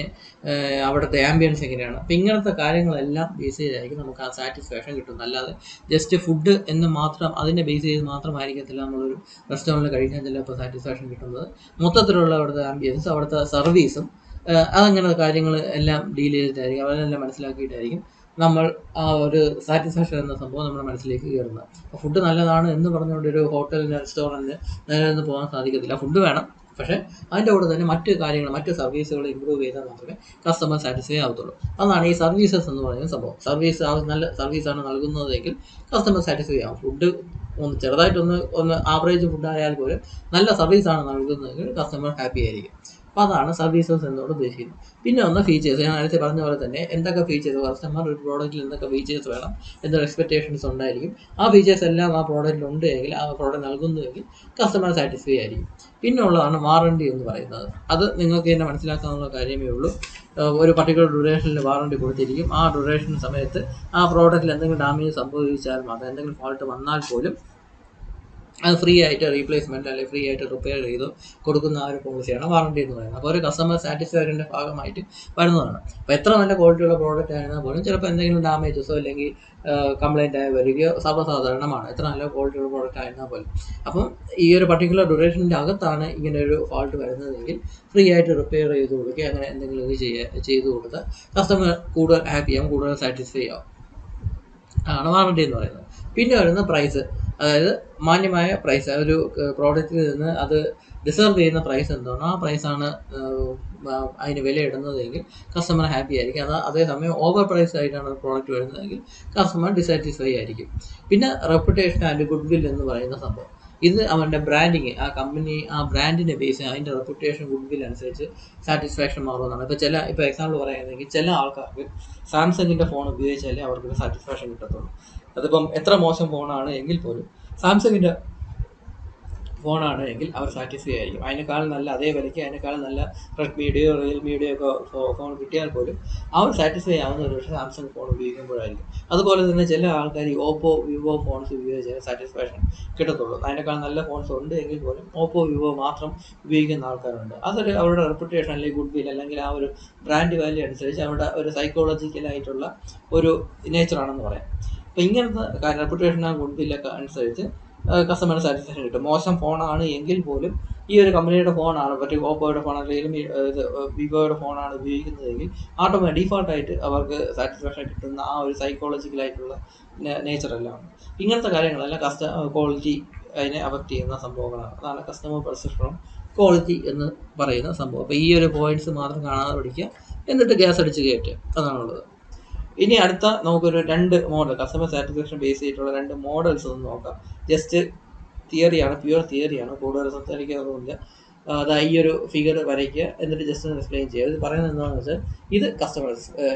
[SPEAKER 1] അവിടുത്തെ ആംബിയൻസ് എങ്ങനെയാണ്. അപ്പം ഇങ്ങനത്തെ കാര്യങ്ങളെല്ലാം ബേസ് ചെയ്തായിരിക്കും നമുക്ക് ആ സാറ്റിസ്ഫാക്ഷൻ കിട്ടുന്നത്. അല്ലാതെ ജസ്റ്റ് ഫുഡ് എന്ന് മാത്രം അതിനെ ബേസ് ചെയ്ത് മാത്രമായിരിക്കത്തില്ല നമ്മളൊരു റെസ്റ്റോറൻറ്റിൽ കഴിക്കാൻ ചിലപ്പോൾ സാറ്റിസ്ഫാക്ഷൻ കിട്ടുന്നത്. മൊത്തത്തിലുള്ള അവിടുത്തെ ആംബിയൻസ്, അവിടുത്തെ സർവീസും അതങ്ങനെ കാര്യങ്ങൾ എല്ലാം ഡീൽ ചെയ്തിട്ടായിരിക്കും, അവരെല്ലാം മനസ്സിലാക്കിയിട്ടായിരിക്കും നമ്മൾ ആ ഒരു സാറ്റിസ്ഫാക്ഷൻ എന്ന സംഭവം നമ്മുടെ മനസ്സിലേക്ക് കയറുന്നത്. അപ്പോൾ ഫുഡ് നല്ലതാണ് എന്ന് പറഞ്ഞുകൊണ്ട് ഒരു ഹോട്ടലിന് റെസ്റ്റോറൻറ്റിന് നേരെ പോകാൻ സാധിക്കത്തില്ല. ഫുഡ് വേണം, പക്ഷേ അതിൻ്റെ കൂടെ തന്നെ മറ്റ് സർവീസുകൾ ഇമ്പ്രൂവ് ചെയ്താൽ മാത്രമേ കസ്റ്റമർ സാറ്റിസ്ഫൈ ആവത്തുള്ളൂ. അതാണ് ഈ സർവീസസ് എന്ന് പറയുന്ന സംഭവം. നല്ല സർവീസാണ് നൽകുന്നതെങ്കിൽ കസ്റ്റമർ സാറ്റിസ്ഫൈ ആവും. ഫുഡ് ചെറുതായിട്ടൊന്ന് ആവറേജ് ഫുഡ് ആയാൽ പോലും നല്ല സർവീസാണ് നൽകുന്നതെങ്കിൽ കസ്റ്റമർ ഹാപ്പി ആയിരിക്കും. അപ്പോൾ അതാണ് സർവീസസ് എന്നോട് ഉദ്ദേശിക്കുന്നത്. പിന്നെ ഒന്ന് ഫീച്ചേഴ്സ്. ഞാൻ നേരത്തെ പറഞ്ഞ പോലെ തന്നെ എന്തൊക്കെ ഫീച്ചേഴ്സ്, കസ്റ്റമർ ഒരു പ്രോഡക്റ്റിൽ എന്തൊക്കെ ഫീച്ചേഴ്സ് വേണം, എന്തൊക്കെ എക്സ്പെക്ടേഷൻസ് ഉണ്ടായിരിക്കും, ആ ഫീച്ചേഴ്സ് എല്ലാം ആ പ്രോഡക്റ്റിൽ ഉണ്ടെങ്കിൽ, ആ പ്രോഡക്റ്റ് നൽകുന്നുവെങ്കിൽ കസ്റ്റമർ സാറ്റിസ്ഫൈ ആയിരിക്കും. പിന്നെ ഉള്ളതാണ് വാറണ്ടി എന്ന് പറയുന്നത്. അത് നിങ്ങൾക്ക് തന്നെ മനസ്സിലാക്കാനുള്ള കാര്യമേ ഉള്ളൂ. ഒരു പർട്ടിക്കുലർ ഡ്യൂറേഷനിൽ വാറണ്ടി കൊടുത്തിരിക്കും. ആ ഡ്യൂറേഷൻ സമയത്ത് ആ പ്രോഡക്റ്റിൽ എന്തെങ്കിലും ഡാമേജ് സംഭവിച്ചാൽ മാത്രം, എന്തെങ്കിലും ഫോൾട്ട് വന്നാൽ പോലും അത് ഫ്രീ ആയിട്ട് റീപ്ലേസ്മെൻറ്റ് അല്ലെങ്കിൽ ഫ്രീ ആയിട്ട് റിപ്പയർ ചെയ്ത് കൊടുക്കുന്ന ആ ഒരു പോളിസിയാണ് വാറണ്ടി എന്ന് പറയുന്നത്. അപ്പോൾ ഒരു കസ്റ്റമർ സാറ്റിസ്ഫാക്ഷൻ്റെ ഭാഗമായിട്ട് വരുന്നതാണ്. അപ്പോൾ എത്ര നല്ല ക്വാളിറ്റിയുള്ള പ്രോഡക്റ്റ് ആയിരുന്നാൽ പോലും ചിലപ്പോൾ എന്തെങ്കിലും ഡാമേജസോ അല്ലെങ്കിൽ കംപ്ലൈൻ്റ് ആയി വരികയോ സർവ്വസാധാരണമാണ്, എത്ര നല്ല ക്വാളിറ്റിയുള്ള പ്രോഡക്റ്റ് ആയിരുന്നാൽ പോലും. അപ്പം ഈ ഒരു പർട്ടിക്കുലർ ഡ്യൂറേഷൻ്റെ അകത്താണ് ഇങ്ങനെ ഒരു ഫാൾട്ട് വരുന്നതെങ്കിൽ ഫ്രീ ആയിട്ട് റിപ്പയർ ചെയ്ത് കൊടുക്കുക, അങ്ങനെ എന്തെങ്കിലും ചെയ്ത് കൊടുത്താൽ കസ്റ്റമർ കൂടുതൽ ഹാപ്പിയാവും, കൂടുതൽ സാറ്റിസ്ഫൈ ആവും. ആണ് വാറണ്ടി എന്ന് പറയുന്നത്. പിന്നെ വരുന്ന പ്രൈസ്. അതായത് മാന്യമായ പ്രൈസ്, ഒരു പ്രോഡക്റ്റിൽ നിന്ന് അത് ഡിസർവ് ചെയ്യുന്ന പ്രൈസ് എന്താണോ ആ പ്രൈസാണ് അതിന് വില ഇടുന്നതെങ്കിൽ കസ്റ്റമർ ഹാപ്പി ആയിരിക്കും. അതേസമയം ഓവർ പ്രൈസ് ആയിട്ടാണ് പ്രോഡക്റ്റ് വരുന്നതെങ്കിൽ കസ്റ്റമർ ഡിസാറ്റിസ്ഫൈ ആയിരിക്കും. പിന്നെ റെപ്യൂട്ടേഷൻ ആൻഡ് ഗുഡ് വിൽ എന്ന് പറയുന്ന സംഭവം. ഇത് അവരുടെ ബ്രാൻഡിങ്, ആ കമ്പനി ആ ബ്രാൻഡിനെ ബേസ് അതിൻ്റെ റെപ്യൂട്ടേഷൻ ഗുഡ് അനുസരിച്ച് സാറ്റിസ്ഫാക്ഷൻ മാറുമെന്നാണ്. ഇപ്പോൾ എക്സാമ്പിൾ പറയുകയാണെങ്കിൽ ചില ആൾക്കാർക്ക് സാംസങ്ങിൻ്റെ ഫോൺ ഉപയോഗിച്ചാലേ അവർക്കൊരു സാറ്റിസ്ഫാക്ഷൻ കിട്ടത്തുള്ളൂ. അതിപ്പം എത്ര മോശം ഫോണാണ് എങ്കിൽ പോലും സാംസങ്ങിൻ്റെ ഫോണാണ് എങ്കിൽ അവർ സാറ്റിസ്ഫൈ ആയിരിക്കും. അതിനേക്കാളും നല്ല അതേ വിലയ്ക്ക് അതിനേക്കാളും നല്ല റെഡ്മിയുടെയോ റിയൽമിയുടെയോ ഒക്കെ ഫോൺ കിട്ടിയാൽ പോലും അവർ സാറ്റിസ്ഫൈ ആവുന്ന ഒരു പക്ഷേ സാംസങ് ഫോൺ ഉപയോഗിക്കുമ്പോഴായിരിക്കും. അതുപോലെ തന്നെ ചില ആൾക്കാർ ഓപ്പോ വിവോ ഫോൺസ് ഉപയോഗിച്ചാൽ സാറ്റിസ്ഫാക്ഷൻ കിട്ടത്തുള്ളൂ. അതിനേക്കാൾ നല്ല ഫോൺസ് ഉണ്ട് എങ്കിൽ പോലും ഓപ്പോ വിവോ മാത്രം ഉപയോഗിക്കുന്ന ആൾക്കാരുണ്ട്. അതൊരു അവരുടെ റെപ്യൂട്ടേഷൻ അല്ലെങ്കിൽ ഗുഡ് വിൽ അല്ലെങ്കിൽ ആ ഒരു ബ്രാൻഡ് വാല്യൂ അനുസരിച്ച് അവരുടെ ഒരു സൈക്കോളജിക്കലായിട്ടുള്ള ഒരു നേച്ചറാണെന്ന് പറയാം. അപ്പോൾ ഇങ്ങനത്തെ റെപ്യൂട്ടേഷൻ ആ ഗുഡ് വില്ലൊക്കെ അനുസരിച്ച് കസ്റ്റമർ സാറ്റിസ്ഫാക്ഷൻ കിട്ടും. മോശം ഫോണാണ് എങ്കിൽ പോലും ഈ ഒരു കമ്പനിയുടെ ഫോണാണ്, മറ്റേ ഓപ്പോയുടെ ഫോൺ അല്ലെങ്കിൽ വിവോയുടെ ഫോണാണ് ഉപയോഗിക്കുന്നതെങ്കിൽ ഓട്ടോമാറ്റിക് ഡീഫോൾട്ടായിട്ട് അവർക്ക് സാറ്റിസ്ഫാക്ഷൻ കിട്ടുന്ന ആ ഒരു സൈക്കോളജിക്കലായിട്ടുള്ള നേച്ചറെല്ലാം. ഇങ്ങനത്തെ കാര്യങ്ങളെല്ലാം ക്വാളിറ്റി അതിനെ അഫക്റ്റ് ചെയ്യുന്ന സംഭവങ്ങളാണ്. അതാണ് കസ്റ്റമർ പെർസെപ്ഷൻ ക്വാളിറ്റി എന്ന് പറയുന്ന സംഭവം. അപ്പോൾ ഈ ഒരു പോയിന്റ്സ് മാത്രം കാണാതെ പഠിക്കുക, എന്നിട്ട് ഗ്യാസ് അടിച്ച് കയറ്റുക, അതാണുള്ളത്. ഇനി അടുത്ത നമുക്കൊരു 2 മോഡൽ കസ്റ്റമർ സാറ്റിസ്ഫാക്ഷൻ ബേസ് ചെയ്തിട്ടുള്ള 2 മോഡൽസ് ഒന്ന് നോക്കാം. ജസ്റ്റ് തിയറിയാണ്, പ്യുവർ തിയറിയാണ്, കൂടുതൽ സംസാരിക്കാറൊന്നുമില്ല. ഈ ഒരു ഫിഗർ വരയ്ക്കുക, എന്നിട്ട് ജസ്റ്റ് ഒന്ന് എക്സ്പ്ലെയിൻ ചെയ്യുക. ഇത് പറയുന്നത് എന്താണെന്ന് വെച്ചാൽ ഇത് കസ്റ്റമർ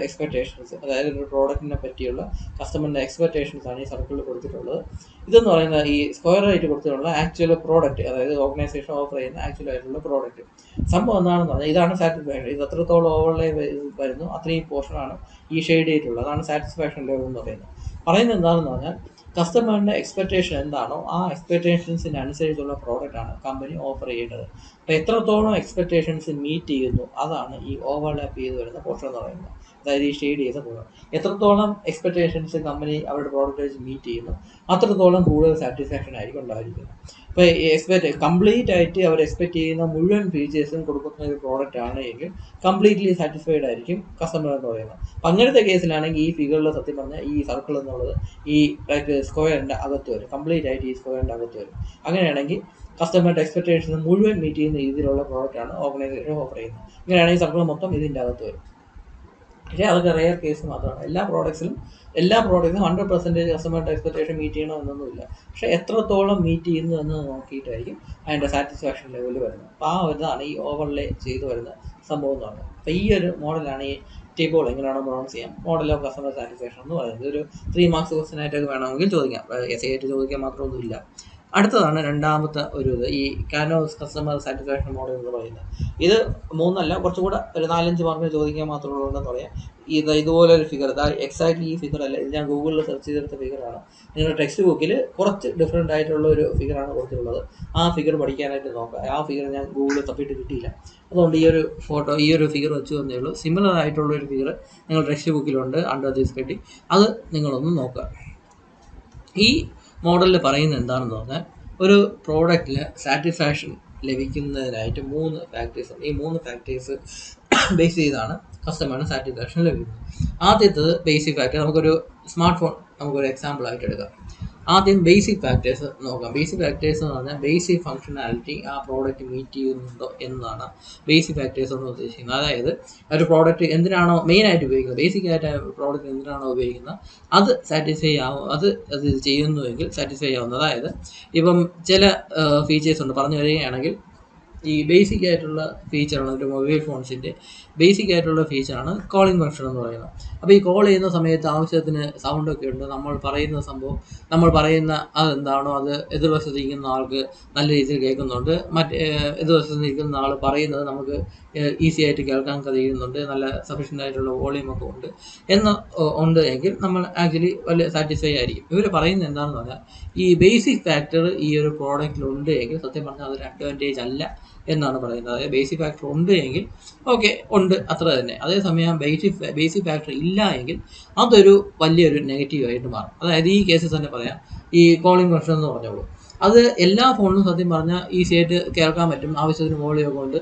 [SPEAKER 1] എക്സ്പെക്ടേഷൻസ്, അതായത് ഒരു പ്രോഡക്റ്റിനെ പറ്റിയുള്ള കസ്റ്റമറിൻ്റെ എക്സ്പെക്ടേഷൻസ് ആണ് ഈ സർക്കിളിൽ കൊടുത്തിട്ടുള്ളത്. ഇതെന്ന് പറയുന്നത് ഈ സ്ക്വയർ ആയിട്ട് കൊടുത്തിട്ടുള്ള ആക്ച്വൽ പ്രോഡക്റ്റ്, അതായത് ഓർഗനൈസേഷൻ ഓഫർ ചെയ്യുന്ന ആക്ച്വൽ ആയിട്ടുള്ള പ്രോഡക്റ്റ്. സംഭവം എന്താണെന്ന് പറഞ്ഞാൽ ഇതാണ് സാറ്റിസ്ഫാക്ഷൻ. ഇത് എത്രത്തോളം ഓവർലേ വരുന്നു അത്രയും പോർഷനാണ് ഈ ഷെയ്ഡ് ചെയ്തിട്ടുള്ളത്. അതാണ് സാറ്റിസ്ഫാക്ഷൻ ലെവൽ എന്ന് പറയുന്നത് എന്താണെന്ന് പറഞ്ഞാൽ കസ്റ്റമറിൻ്റെ എക്സ്പെക്ടേഷൻ എന്താണോ ആ എക്സ്പെക്ടേഷൻസിന് അനുസരിച്ചുള്ള പ്രോഡക്റ്റാണ് കമ്പനി ഓഫർ ചെയ്യേണ്ടത്. അപ്പോൾ എത്രത്തോളം എക്സ്പെക്ടേഷൻസ് മീറ്റ് ചെയ്യുന്നു അതാണ് ഈ ഓവർലാപ്പ് ചെയ്ത് വരുന്ന പോർഷൻ എന്ന് പറയുന്നത്, അതായത് ഈ ഷെയ്ഡ് ചെയ്ത പോർഷൻ. എത്രത്തോളം എക്സ്പെക്ടേഷൻസ് കമ്പനി അവരുടെ പ്രോഡക്റ്റ് വെച്ച് മീറ്റ് ചെയ്യുന്നു അത്രത്തോളം കൂടുതൽ സാറ്റിസ്ഫാക്ഷൻ ആയിരിക്കും ഉണ്ടായിരിക്കുന്നത്. ഇപ്പോൾ കംപ്ലീറ്റ് ആയിട്ട് അവർ എക്സ്പെക്ട് ചെയ്യുന്ന മുഴുവൻ ഫീച്ചേഴ്സും കൊടുക്കുന്ന ഒരു പ്രോഡക്റ്റ് ആണ് എങ്കിൽ കംപ്ലീറ്റ്ലി സാറ്റിസ്ഫൈഡ് ആയിരിക്കും കസ്റ്റമർ എന്ന് പറയുന്നത്. അപ്പം അങ്ങനത്തെ കേസിലാണെങ്കിൽ ഈ ഫിഗറിൽ സത്യം പറഞ്ഞാൽ ഈ സർക്കിൾ എന്നുള്ളത് ഈ സ്ക്വയറിൻ്റെ അകത്ത് വരും, കംപ്ലീറ്റ് ആയിട്ട് ഈ സ്ക്വയറിൻ്റെ അകത്ത് വരും. അങ്ങനെയാണെങ്കിൽ കസ്റ്റമറുടെ എക്സ്പെക്ടേഷൻസ് മുഴുവൻ മീറ്റ് ചെയ്യുന്ന രീതിയിലുള്ള പ്രോഡക്റ്റാണ് ഓർഗനൈസേഷൻ ഓഫർ ചെയ്യുന്നത്. ഇങ്ങനെയാണെങ്കിൽ സർക്കിൾ മൊത്തം ഇതിൻ്റെ അകത്ത് വരും. പക്ഷേ അതൊക്കെ റെയർ കേസ് മാത്രമാണ്. എല്ലാ പ്രോഡക്ട്സിലും 100% കസ്റ്റമറുടെ എക്സ്പെക്ടേഷൻ മീറ്റ് ചെയ്യണമെന്നൊന്നുമില്ല. പക്ഷേ എത്രത്തോളം മീറ്റ് ചെയ്യുന്നു എന്ന് നോക്കിയിട്ടായിരിക്കും അതിൻ്റെ സാറ്റിസ്ഫാക്ഷൻ ലെവൽ വരുന്നത്. അപ്പോൾ ആ ഇതാണ് ഈ ഓവർലേ ചെയ്ത് വരുന്ന സംഭവം എന്ന് പറയുന്നത്. അപ്പോൾ ഈ ഒരു മോഡലാണ് ഈ ടേബിൾ എങ്ങനെയാണോ പ്രൊണൗൺസ് ചെയ്യാം, മോഡൽ ഓഫ് കസ്റ്റമർ സാറ്റിസ്ഫാക്ഷൻ എന്ന് പറയുന്നത്. ഒരു 3 മാർക്സ് ക്വസ്റ്റ്യൻ ആയിട്ടൊക്കെ വേണമെങ്കിൽ ചോദിക്കാം, എസ് ആയിട്ട് ചോദിക്കാൻ മാത്രമൊന്നുമില്ല. അടുത്തതാണ് രണ്ടാമത്തെ ഒരു ഈ കാനോസ് കസ്റ്റമർ സാറ്റിസ്ഫാക്ഷൻ മോഡൽ എന്ന് പറയുന്നത്. ഇത് 3 അല്ല, കുറച്ചുകൂടെ ഒരു 4-5 മാർക്കിന് ചോദിക്കാൻ മാത്രമുള്ളതെന്ന് പറയാം. ഇതുപോലെ ഒരു ഫിഗർ, എക്സാക്ട്ലി ഈ ഫിഗർ അല്ല, ഇത് ഞാൻ ഗൂഗിളിൽ സെർച്ച് ചെയ്തെടുത്ത ഫിഗറാണ്. നിങ്ങളുടെ ടെക്സ്റ്റ് ബുക്കിൽ കുറച്ച് ഡിഫറെൻ്റ് ആയിട്ടുള്ള ഒരു ഫിഗറാണ് കൊടുത്തിട്ടുള്ളത്. ആ ഫിഗർ പഠിക്കാനായിട്ട് നോക്കുക. ആ ഫിഗർ ഞാൻ ഗൂഗിളിൽ തപ്പിയിട്ട് കിട്ടിയില്ല, അതുകൊണ്ട് ഈ ഒരു ഫിഗർ വെച്ച് തന്നേ ഉള്ളൂ. സിമിലർ ആയിട്ടുള്ള ഒരു ഫിഗർ നിങ്ങൾ ടെക്സ്റ്റ് ബുക്കിലുണ്ട് അണ്ടർ ദിസ് ഹെഡിങ്, അത് നിങ്ങളൊന്ന് നോക്കുക. ഈ മോഡലിൽ പറയുന്നത് എന്താണെന്ന് പറഞ്ഞാൽ ഒരു പ്രോഡക്റ്റിൽ സാറ്റിസ്ഫാക്ഷൻ ലഭിക്കുന്നതിനായിട്ട് 3 ഫാക്ടേഴ്സ് ഉണ്ട്. ഈ 3 ഫാക്ടേഴ്സ് ബേസ് ചെയ്താണ് കസ്റ്റമറിന് സാറ്റിസ്ഫാക്ഷൻ ലഭിക്കുന്നത്. ആദ്യത്തേത് ബേസിക് ഫാക്ടർ. നമുക്കൊരു സ്മാർട്ട് ഫോൺ നമുക്കൊരു എക്സാമ്പിൾ ആയിട്ട് എടുക്കാം. ആദ്യം ബേസിക് ഫാക്ടേഴ്സ് നോക്കാം. ബേസിക് ഫാക്ടേഴ്സ് എന്ന് പറഞ്ഞാൽ ബേസിക് ഫംഗ്ഷനാലിറ്റി ആ പ്രോഡക്റ്റ് മീറ്റ് ചെയ്യുന്നുണ്ടോ എന്നതാണ് ബേസിക് ഫാക്ടേഴ്സ് എന്ന് ഉദ്ദേശിക്കുന്നത്. അതായത് ഒരു പ്രോഡക്റ്റ് എന്തിനാണോ മെയിനായിട്ട് ഉപയോഗിക്കുന്നത്, ബേസിക് ആയിട്ട് പ്രോഡക്റ്റ് എന്തിനാണോ ഉപയോഗിക്കുന്നത് അത് സാറ്റിസ്ഫൈ ആവും, അത് ചെയ്യുന്നുവെങ്കിൽ സാറ്റിസ്ഫൈ ആവുന്നത്. അതായത് ഇപ്പം ചില ഫീച്ചേഴ്സ് ഉണ്ട്. പറഞ്ഞു വരികയാണെങ്കിൽ ഈ ബേസിക് ആയിട്ടുള്ള ഫീച്ചറാണ് ഒരു മൊബൈൽ ഫോൺസിൻ്റെ ബേസിക് ആയിട്ടുള്ള ഫീച്ചറാണ് കോളിംഗ് ഫംഗ്ഷൻ എന്ന് പറയുന്നത്. അപ്പോൾ ഈ കോൾ ചെയ്യുന്ന സമയത്ത് ആവശ്യത്തിന് സൗണ്ടൊക്കെ ഉണ്ട്. നമ്മൾ പറയുന്ന അതെന്താണോ അത് എതിർവശത്തിരിക്കുന്ന ആൾക്ക് നല്ല രീതിയിൽ കേൾക്കുന്നുണ്ട്. എതിർവശത്തിരിക്കുന്ന ആൾ പറയുന്നത് നമുക്ക് ഈസി ആയിട്ട് കേൾക്കാൻ കഴിയുന്നുണ്ട്. നല്ല സഫീഷ്യൻ്റ് ആയിട്ടുള്ള വോളിയമൊക്കെ ഉണ്ട് എങ്കിൽ നമ്മൾ ആക്ച്വലി വലിയ സാറ്റിസ്ഫൈ ആയിരിക്കും. ഇവർ പറയുന്നത് എന്താണെന്ന് പറഞ്ഞാൽ ഈ ബേസിക് ഫാക്ടർ ഈ ഒരു പ്രോഡക്റ്റിലുണ്ട് എങ്കിൽ സത്യം പറഞ്ഞാൽ അതൊരു അഡ്വാൻറ്റേജ് അല്ല എന്നാണ് പറയുന്നത്. അതായത് ബേസിക് ഫാക്ടർ ഉണ്ട് എങ്കിൽ ഓക്കെ ഉണ്ട്, അത്ര തന്നെ. അതേസമയം ബേസിക് ഫാക്ടർ ഇല്ല എങ്കിൽ അതൊരു വലിയൊരു നെഗറ്റീവായിട്ട് മാറും. അതായത് ഈ കേസിൽ തന്നെ പറയാം, ഈ കോളിംഗ് ഫംഗ്ഷൻ എന്ന് പറഞ്ഞോളൂ, അത് എല്ലാ ഫോണിലും സത്യം പറഞ്ഞാൽ ഈസി ആയിട്ട് കേൾക്കാൻ പറ്റും. ആവശ്യത്തിന് വോളിയം കൊണ്ട്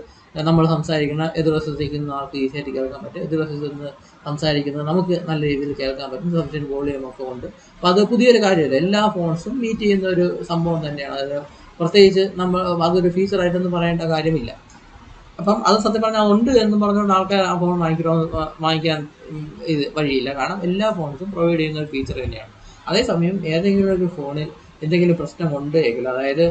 [SPEAKER 1] നമ്മൾ സംസാരിക്കുന്ന എതിർവശത്തിരിക്കുന്ന ആൾക്ക് ഈസി ആയിട്ട് കേൾക്കാൻ പറ്റും. എതിർവശത്ത് നിന്ന് സംസാരിക്കുന്നത് നമുക്ക് നല്ല രീതിയിൽ കേൾക്കാൻ പറ്റും, സഫീഷ്യൻ്റ് വോളിയം ഒക്കെ ഉണ്ട്. അപ്പോൾ അത് പുതിയൊരു കാര്യമല്ല, എല്ലാ ഫോൺസും മീറ്റ് ചെയ്യുന്ന ഒരു സംഭവം തന്നെയാണ്. അതായത് പ്രത്യേകിച്ച് അതൊരു ഫീച്ചറായിട്ടൊന്നും പറയേണ്ട കാര്യമില്ല. അപ്പം അത് സത്യം പറഞ്ഞാൽ ഉണ്ട് എന്ന് പറഞ്ഞുകൊണ്ട് ആൾക്കാർ ആ ഫോൺ വാങ്ങിക്കാൻ വഴിയില്ല. കാരണം എല്ലാ ഫോൺസും പ്രൊവൈഡ് ചെയ്യുന്ന ഒരു ഫീച്ചർ തന്നെയാണ്. അതേസമയം ഏതെങ്കിലും ഒരു ഫോണിൽ എന്തെങ്കിലും പ്രശ്നമുണ്ട് എങ്കിൽ, അതായത്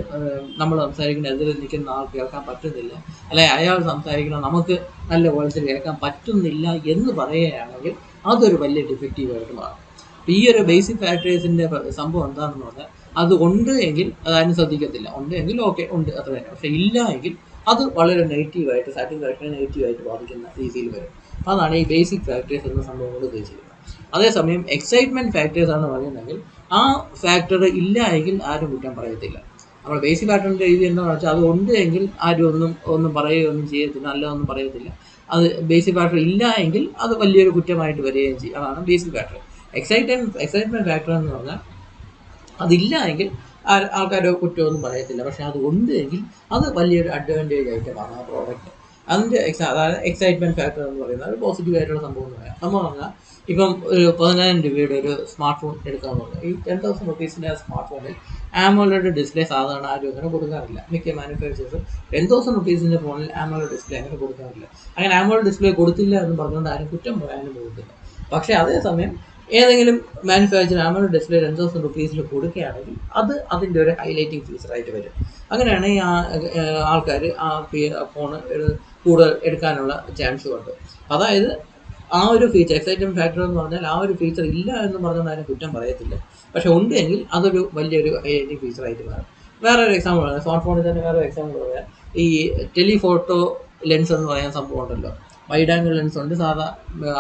[SPEAKER 1] നമ്മൾ സംസാരിക്കുന്ന എതിരെ നിൽക്കുന്ന ആൾ കേൾക്കാൻ പറ്റുന്നില്ല, അല്ലെങ്കിൽ അയാൾ സംസാരിക്കുന്ന നമുക്ക് നല്ല ക്വാളിറ്റി കേൾക്കാൻ പറ്റുന്നില്ല എന്ന് പറയുകയാണെങ്കിൽ അതൊരു വലിയ ഡിഫക്റ്റീവായിട്ട് മാറും. അപ്പോൾ ഈ ഒരു ബേസിക് ഫാക്ടേഴ്സിൻ്റെ സംഭവം എന്താണെന്ന് പറഞ്ഞാൽ, അത് ഉണ്ട് എങ്കിൽ അതാരും ശ്രദ്ധിക്കത്തില്ല, ഉണ്ട് എങ്കിൽ ഓക്കെ ഉണ്ട് അത്ര തന്നെ. പക്ഷേ ഇല്ല എങ്കിൽ അത് വളരെ നെഗറ്റീവായിട്ട്, സാറ്റിസ്ഫാക്ഷനെ നെഗറ്റീവായിട്ട് ബാധിക്കുന്ന രീതിയിൽ വരും. അതാണ് ഈ ബേസിക് ഫാക്ടേഴ്സ് എന്ന സംഭവം കൊണ്ട് ഉദ്ദേശിക്കുന്നത്. അതേസമയം എക്സൈറ്റ്മെൻറ്റ് ഫാക്ടേഴ്സ് ആണ് പറയുന്നതെങ്കിൽ ആ ഫാക്ടർ ഇല്ല എങ്കിൽ ആരും കുറ്റം പറയത്തില്ല. നമ്മൾ ബേസിക് ഫാക്ടറിൻ്റെ രീതി എന്താണെന്ന് വെച്ചാൽ, അത് ഉണ്ട് എങ്കിൽ ആരും ഒന്നും പറയുകയൊന്നും ചെയ്യത്തില്ല, നല്ലതൊന്നും പറയത്തില്ല. അത് ബേസിക് ഫാക്ടർ ഇല്ല എങ്കിൽ അത് വലിയൊരു കുറ്റമായിട്ട് വരികയും ചെയ്യും. അതാണ് ബേസിക് ഫാക്ടർ. എക്സൈറ്റ്മെൻറ്റ് ഫാക്ടർ എന്ന് പറഞ്ഞാൽ അതില്ല എങ്കിൽ ആൾക്കാർ കുറ്റമൊന്നും പറയത്തില്ല, പക്ഷേ അത് ഉണ്ട് എങ്കിൽ അത് വലിയൊരു അഡ്വാൻറ്റേജ് ആയിട്ട് മാറും ആ പ്രോഡക്റ്റ്. അതിൻ്റെ അതായത് എക്സൈറ്റ്മെൻറ്റ് ഫാക്ടർ എന്ന് പറയുന്നത് ഒരു പോസിറ്റീവായിട്ടുള്ള സംഭവം എന്ന് പറയാം. സംഭവം പറഞ്ഞാൽ, ഇപ്പം ഒരു 10,000 രൂപയുടെ ഒരു സ്മാർട്ട് ഫോൺ എടുക്കാമെന്ന് പറഞ്ഞാൽ, ഈ 10,000 റുപ്പീസിൻ്റെ സ്മാർട്ട് ഫോണിൽ ആമോലെഡ് ഡിസ്പ്ലേ സാധാരണ ആരും അങ്ങനെ കൊടുക്കാറില്ല. മിക്ക മാനുഫാക്ചേഴ്സും 10,000 റുപ്പീസിൻ്റെ ഫോണിൽ ആമോലെഡ് ഡിസ്പ്ലേ അങ്ങനെ കൊടുക്കാറില്ല. അങ്ങനെ ആമോലെഡ് ഡിസ്പ്ലേ കൊടുത്തില്ല എന്ന് പറഞ്ഞുകൊണ്ട് ആരും കുറ്റം പറയാനും പോകത്തില്ല. പക്ഷേ അതേസമയം ഏതെങ്കിലും മാനുഫാക്ചർ ആമോലെഡ് ഡിസ്പ്ലേ 10,000 റുപ്പീസിൽ കൊടുക്കുകയാണെങ്കിൽ അത് അതിൻ്റെ ഒരു ഹൈലൈറ്റിംഗ് ഫീച്ചറായിട്ട് വരും. അങ്ങനെയാണ് ഈ ആൾക്കാർ ആ ഫോൺ കൂടുതൽ എടുക്കാനുള്ള ചാൻസ് ഉണ്ട്. അതായത് ആ ഒരു ഫീച്ചർ, എക്സൈറ്റ്മെൻറ്റ് ഫാക്ടർ എന്ന് പറഞ്ഞാൽ ആ ഒരു ഫീച്ചർ ഇല്ല എന്ന് പറഞ്ഞുകൊണ്ട് അതിനെ കുറ്റം പറയത്തില്ല, പക്ഷെ ഉണ്ടെങ്കിൽ അതൊരു വലിയൊരു ഹൈലൈറ്റിംഗ് ഫീച്ചറായിട്ട് മാറും. വേറൊരു എക്സാമ്പിൾ പറയാം, സ്മാർട്ട് ഫോണിൽ തന്നെ വേറൊരു എക്സാമ്പിൾ പറയാം. ഈ ടെലിഫോട്ടോ ലെൻസ് എന്ന് പറയുന്ന സംഭവം ഉണ്ടല്ലോ, വൈഡ് ആംഗിൾ ലെൻസ് ഉണ്ട് സാധാ,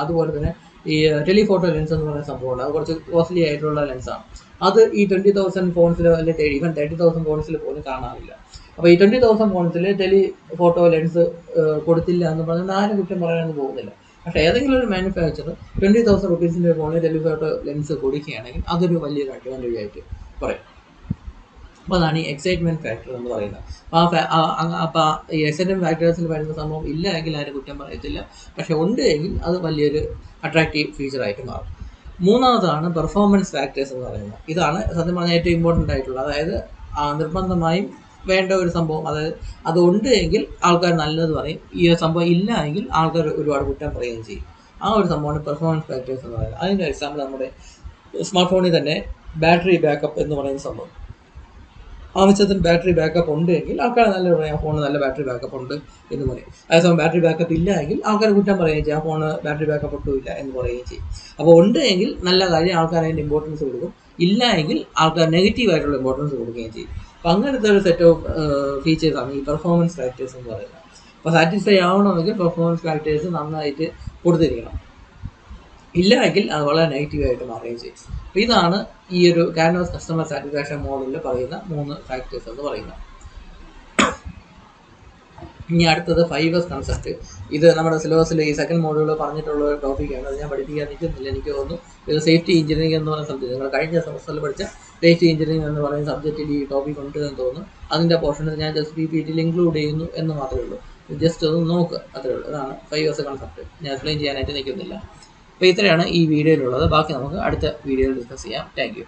[SPEAKER 1] അതുപോലെ തന്നെ ഈ ടെലിഫോട്ടോ ലെൻസ് എന്ന് പറയുന്ന സംഭവമുണ്ട്. അത് കുറച്ച് കോസ്റ്റ്ലി ആയിട്ടുള്ള ലെൻസാണ്. അത് ഈ 20,000 ഫോൺസിലോ അല്ലെങ്കിൽ ഈവൻ 30,000 ഫോൺസിൽ പോലും കാണാറില്ല. അപ്പോൾ ഈ 20,000 ഫോൺസിൽ ടെലിഫോട്ടോ ലെൻസ് കൊടുത്തില്ല എന്ന് പറഞ്ഞാൽ ആരും കുറ്റം പറയാനൊന്നും പോകുന്നില്ല. പക്ഷേ ഏതെങ്കിലും ഒരു മാനുഫാക്ചർ 20,000 റുപ്പീസിൻ്റെ ഫോണിൽ ടെലിഫോട്ടോ ലെൻസ് കൊടുക്കുകയാണെങ്കിൽ അതൊരു വലിയൊരു അഡ്വാൻറ്റേജ് ആയിട്ട് പറയും. അപ്പോൾ അതാണ് ഈ എക്സൈറ്റ്മെൻറ്റ് ഫാക്ടർ എന്ന് പറയുന്നത്. അപ്പോൾ ഈ എക്സൈറ്റ്മെൻറ്റ് ഫാക്ടേഴ്സിൽ വരുന്ന സംഭവം ഇല്ല എങ്കിൽ ആരും കുറ്റം പറയത്തില്ല, പക്ഷേ ഉണ്ട് എങ്കിൽ അത് വലിയൊരു അട്രാക്റ്റീവ് ഫീച്ചറായിട്ട് മാറും. മൂന്നാമതാണ് പെർഫോമൻസ് ഫാക്ടേഴ്സ് എന്ന് പറയുന്നത്. ഇതാണ് സത്യം പറഞ്ഞാൽ ഏറ്റവും ഇമ്പോർട്ടൻ്റ് ആയിട്ടുള്ളത്. അതായത് നിർബന്ധമായും വേണ്ട ഒരു സംഭവം. അതായത് അതുണ്ട് എങ്കിൽ ആൾക്കാർ നല്ലത് പറയും, ഈ സംഭവം ഇല്ല എങ്കിൽ ആൾക്കാർ ഒരുപാട് കുറ്റം പറയുകയും ചെയ്യും. ആ ഒരു സംഭവമാണ് പെർഫോമൻസ് ഫാക്ടേഴ്സ് എന്ന് പറയുന്നത്. അതിൻ്റെ എക്സാമ്പിൾ നമ്മുടെ സ്മാർട്ട് ഫോണിൽ തന്നെ ബാറ്ററി ബാക്കപ്പ് എന്ന് പറയുന്ന സംഭവം. ആവശ്യത്തിന് ബാറ്ററി ബാക്കപ്പ് ഉണ്ട് എങ്കിൽ ആൾക്കാർ നല്ല പറയും, ആ ഫോണ് നല്ല ബാറ്ററി ബാക്കപ്പ് ഉണ്ട് എന്ന് പറയും. അതേസമയം ബാറ്ററി ബാക്കപ്പ് ഇല്ല എങ്കിൽ ആൾക്കാർ കുറ്റം പറയുകയും ചെയ്യും, ആ ഫോണ് ബാറ്ററി ബാക്കപ്പ് ഒട്ടും ഇല്ല എന്ന് പറയുകയും ചെയ്യും. അപ്പോൾ ഉണ്ട് എങ്കിൽ നല്ല കാര്യം, ആൾക്കാർ അതിൻ്റെ ഇമ്പോർട്ടൻസ് കൊടുക്കും. ഇല്ല എങ്കിൽ ആൾക്കാർ നെഗറ്റീവായിട്ടുള്ള ഇമ്പോർട്ടൻസ് കൊടുക്കുകയും ചെയ്യും. അപ്പോൾ അങ്ങനത്തെ ഒരു സെറ്റ് ഓഫ് ഫീച്ചേഴ്സാണ് ഈ പെർഫോമൻസ് ഫാക്ടേഴ്സ് എന്ന് പറയുന്നത്. അപ്പോൾ സാറ്റിസ്ഫൈ ആവണമെങ്കിൽ പെർഫോമൻസ് ഫാക്ടേഴ്സ് നന്നായിട്ട് കൊടുത്തിരിക്കണം. ഇല്ല എങ്കിൽ അത് വളരെ നെഗറ്റീവായിട്ട് മാറുകയും ചെയ്യും. അപ്പോൾ ഇതാണ് ഈ ഒരു കാൻവാസ് കസ്റ്റമർ സാറ്റിസ്ഫാക്ഷൻ മോഡലിൽ പറയുന്ന 3 ഫാക്ടേഴ്സ് എന്ന് പറയുന്നത്. ഇനി അടുത്തത് 5S കൺസെപ്റ്റ്. ഇത് നമ്മുടെ സിലബസിൽ ഈ സെക്കൻഡ് മോഡ്യൂൾ പറഞ്ഞിട്ടുള്ള ഒരു ടോപ്പിക്കാണ്. അത് ഞാൻ പഠിപ്പിക്കാൻ നിൽക്കുന്നില്ല. എനിക്ക് തോന്നുന്നു ഇത് സേഫ്റ്റി എഞ്ചിനീയറിംഗ് എന്ന് പറയുന്ന സബ്ജക്റ്റ്, നിങ്ങൾ കഴിഞ്ഞ സെമസ്റ്ററിൽ പഠിച്ച സേഫ്റ്റി എഞ്ചിനീയറിംഗ് എന്ന് പറയുന്ന സബ്ജക്റ്റിൽ ഈ ടോപ്പിക് ഉണ്ട് എന്ന് തോന്നുന്നു. അതിൻ്റെ പോർഷൻസ് ഞാൻ ജസ്റ്റ് PPTയിൽ ഇൻക്ലൂഡ് ചെയ്യുന്നു എന്ന് മാത്രമേ ഉള്ളൂ. ജസ്റ്റ് ഒന്ന് നോക്കുക, അത്രേ ഉള്ളൂ. അതാണ് 5S കൺസെപ്റ്റ്. ഞാൻ എക്സ്പ്ലെയിൻ ചെയ്യാനായിട്ട് നിൽക്കുന്നില്ല. അപ്പോൾ ഇത്രയാണ് ഈ വീഡിയോയിലുള്ളത്. ബാക്കി നമുക്ക് അടുത്ത വീഡിയോയിൽ ഡിസ്കസ് ചെയ്യാം. Thank you.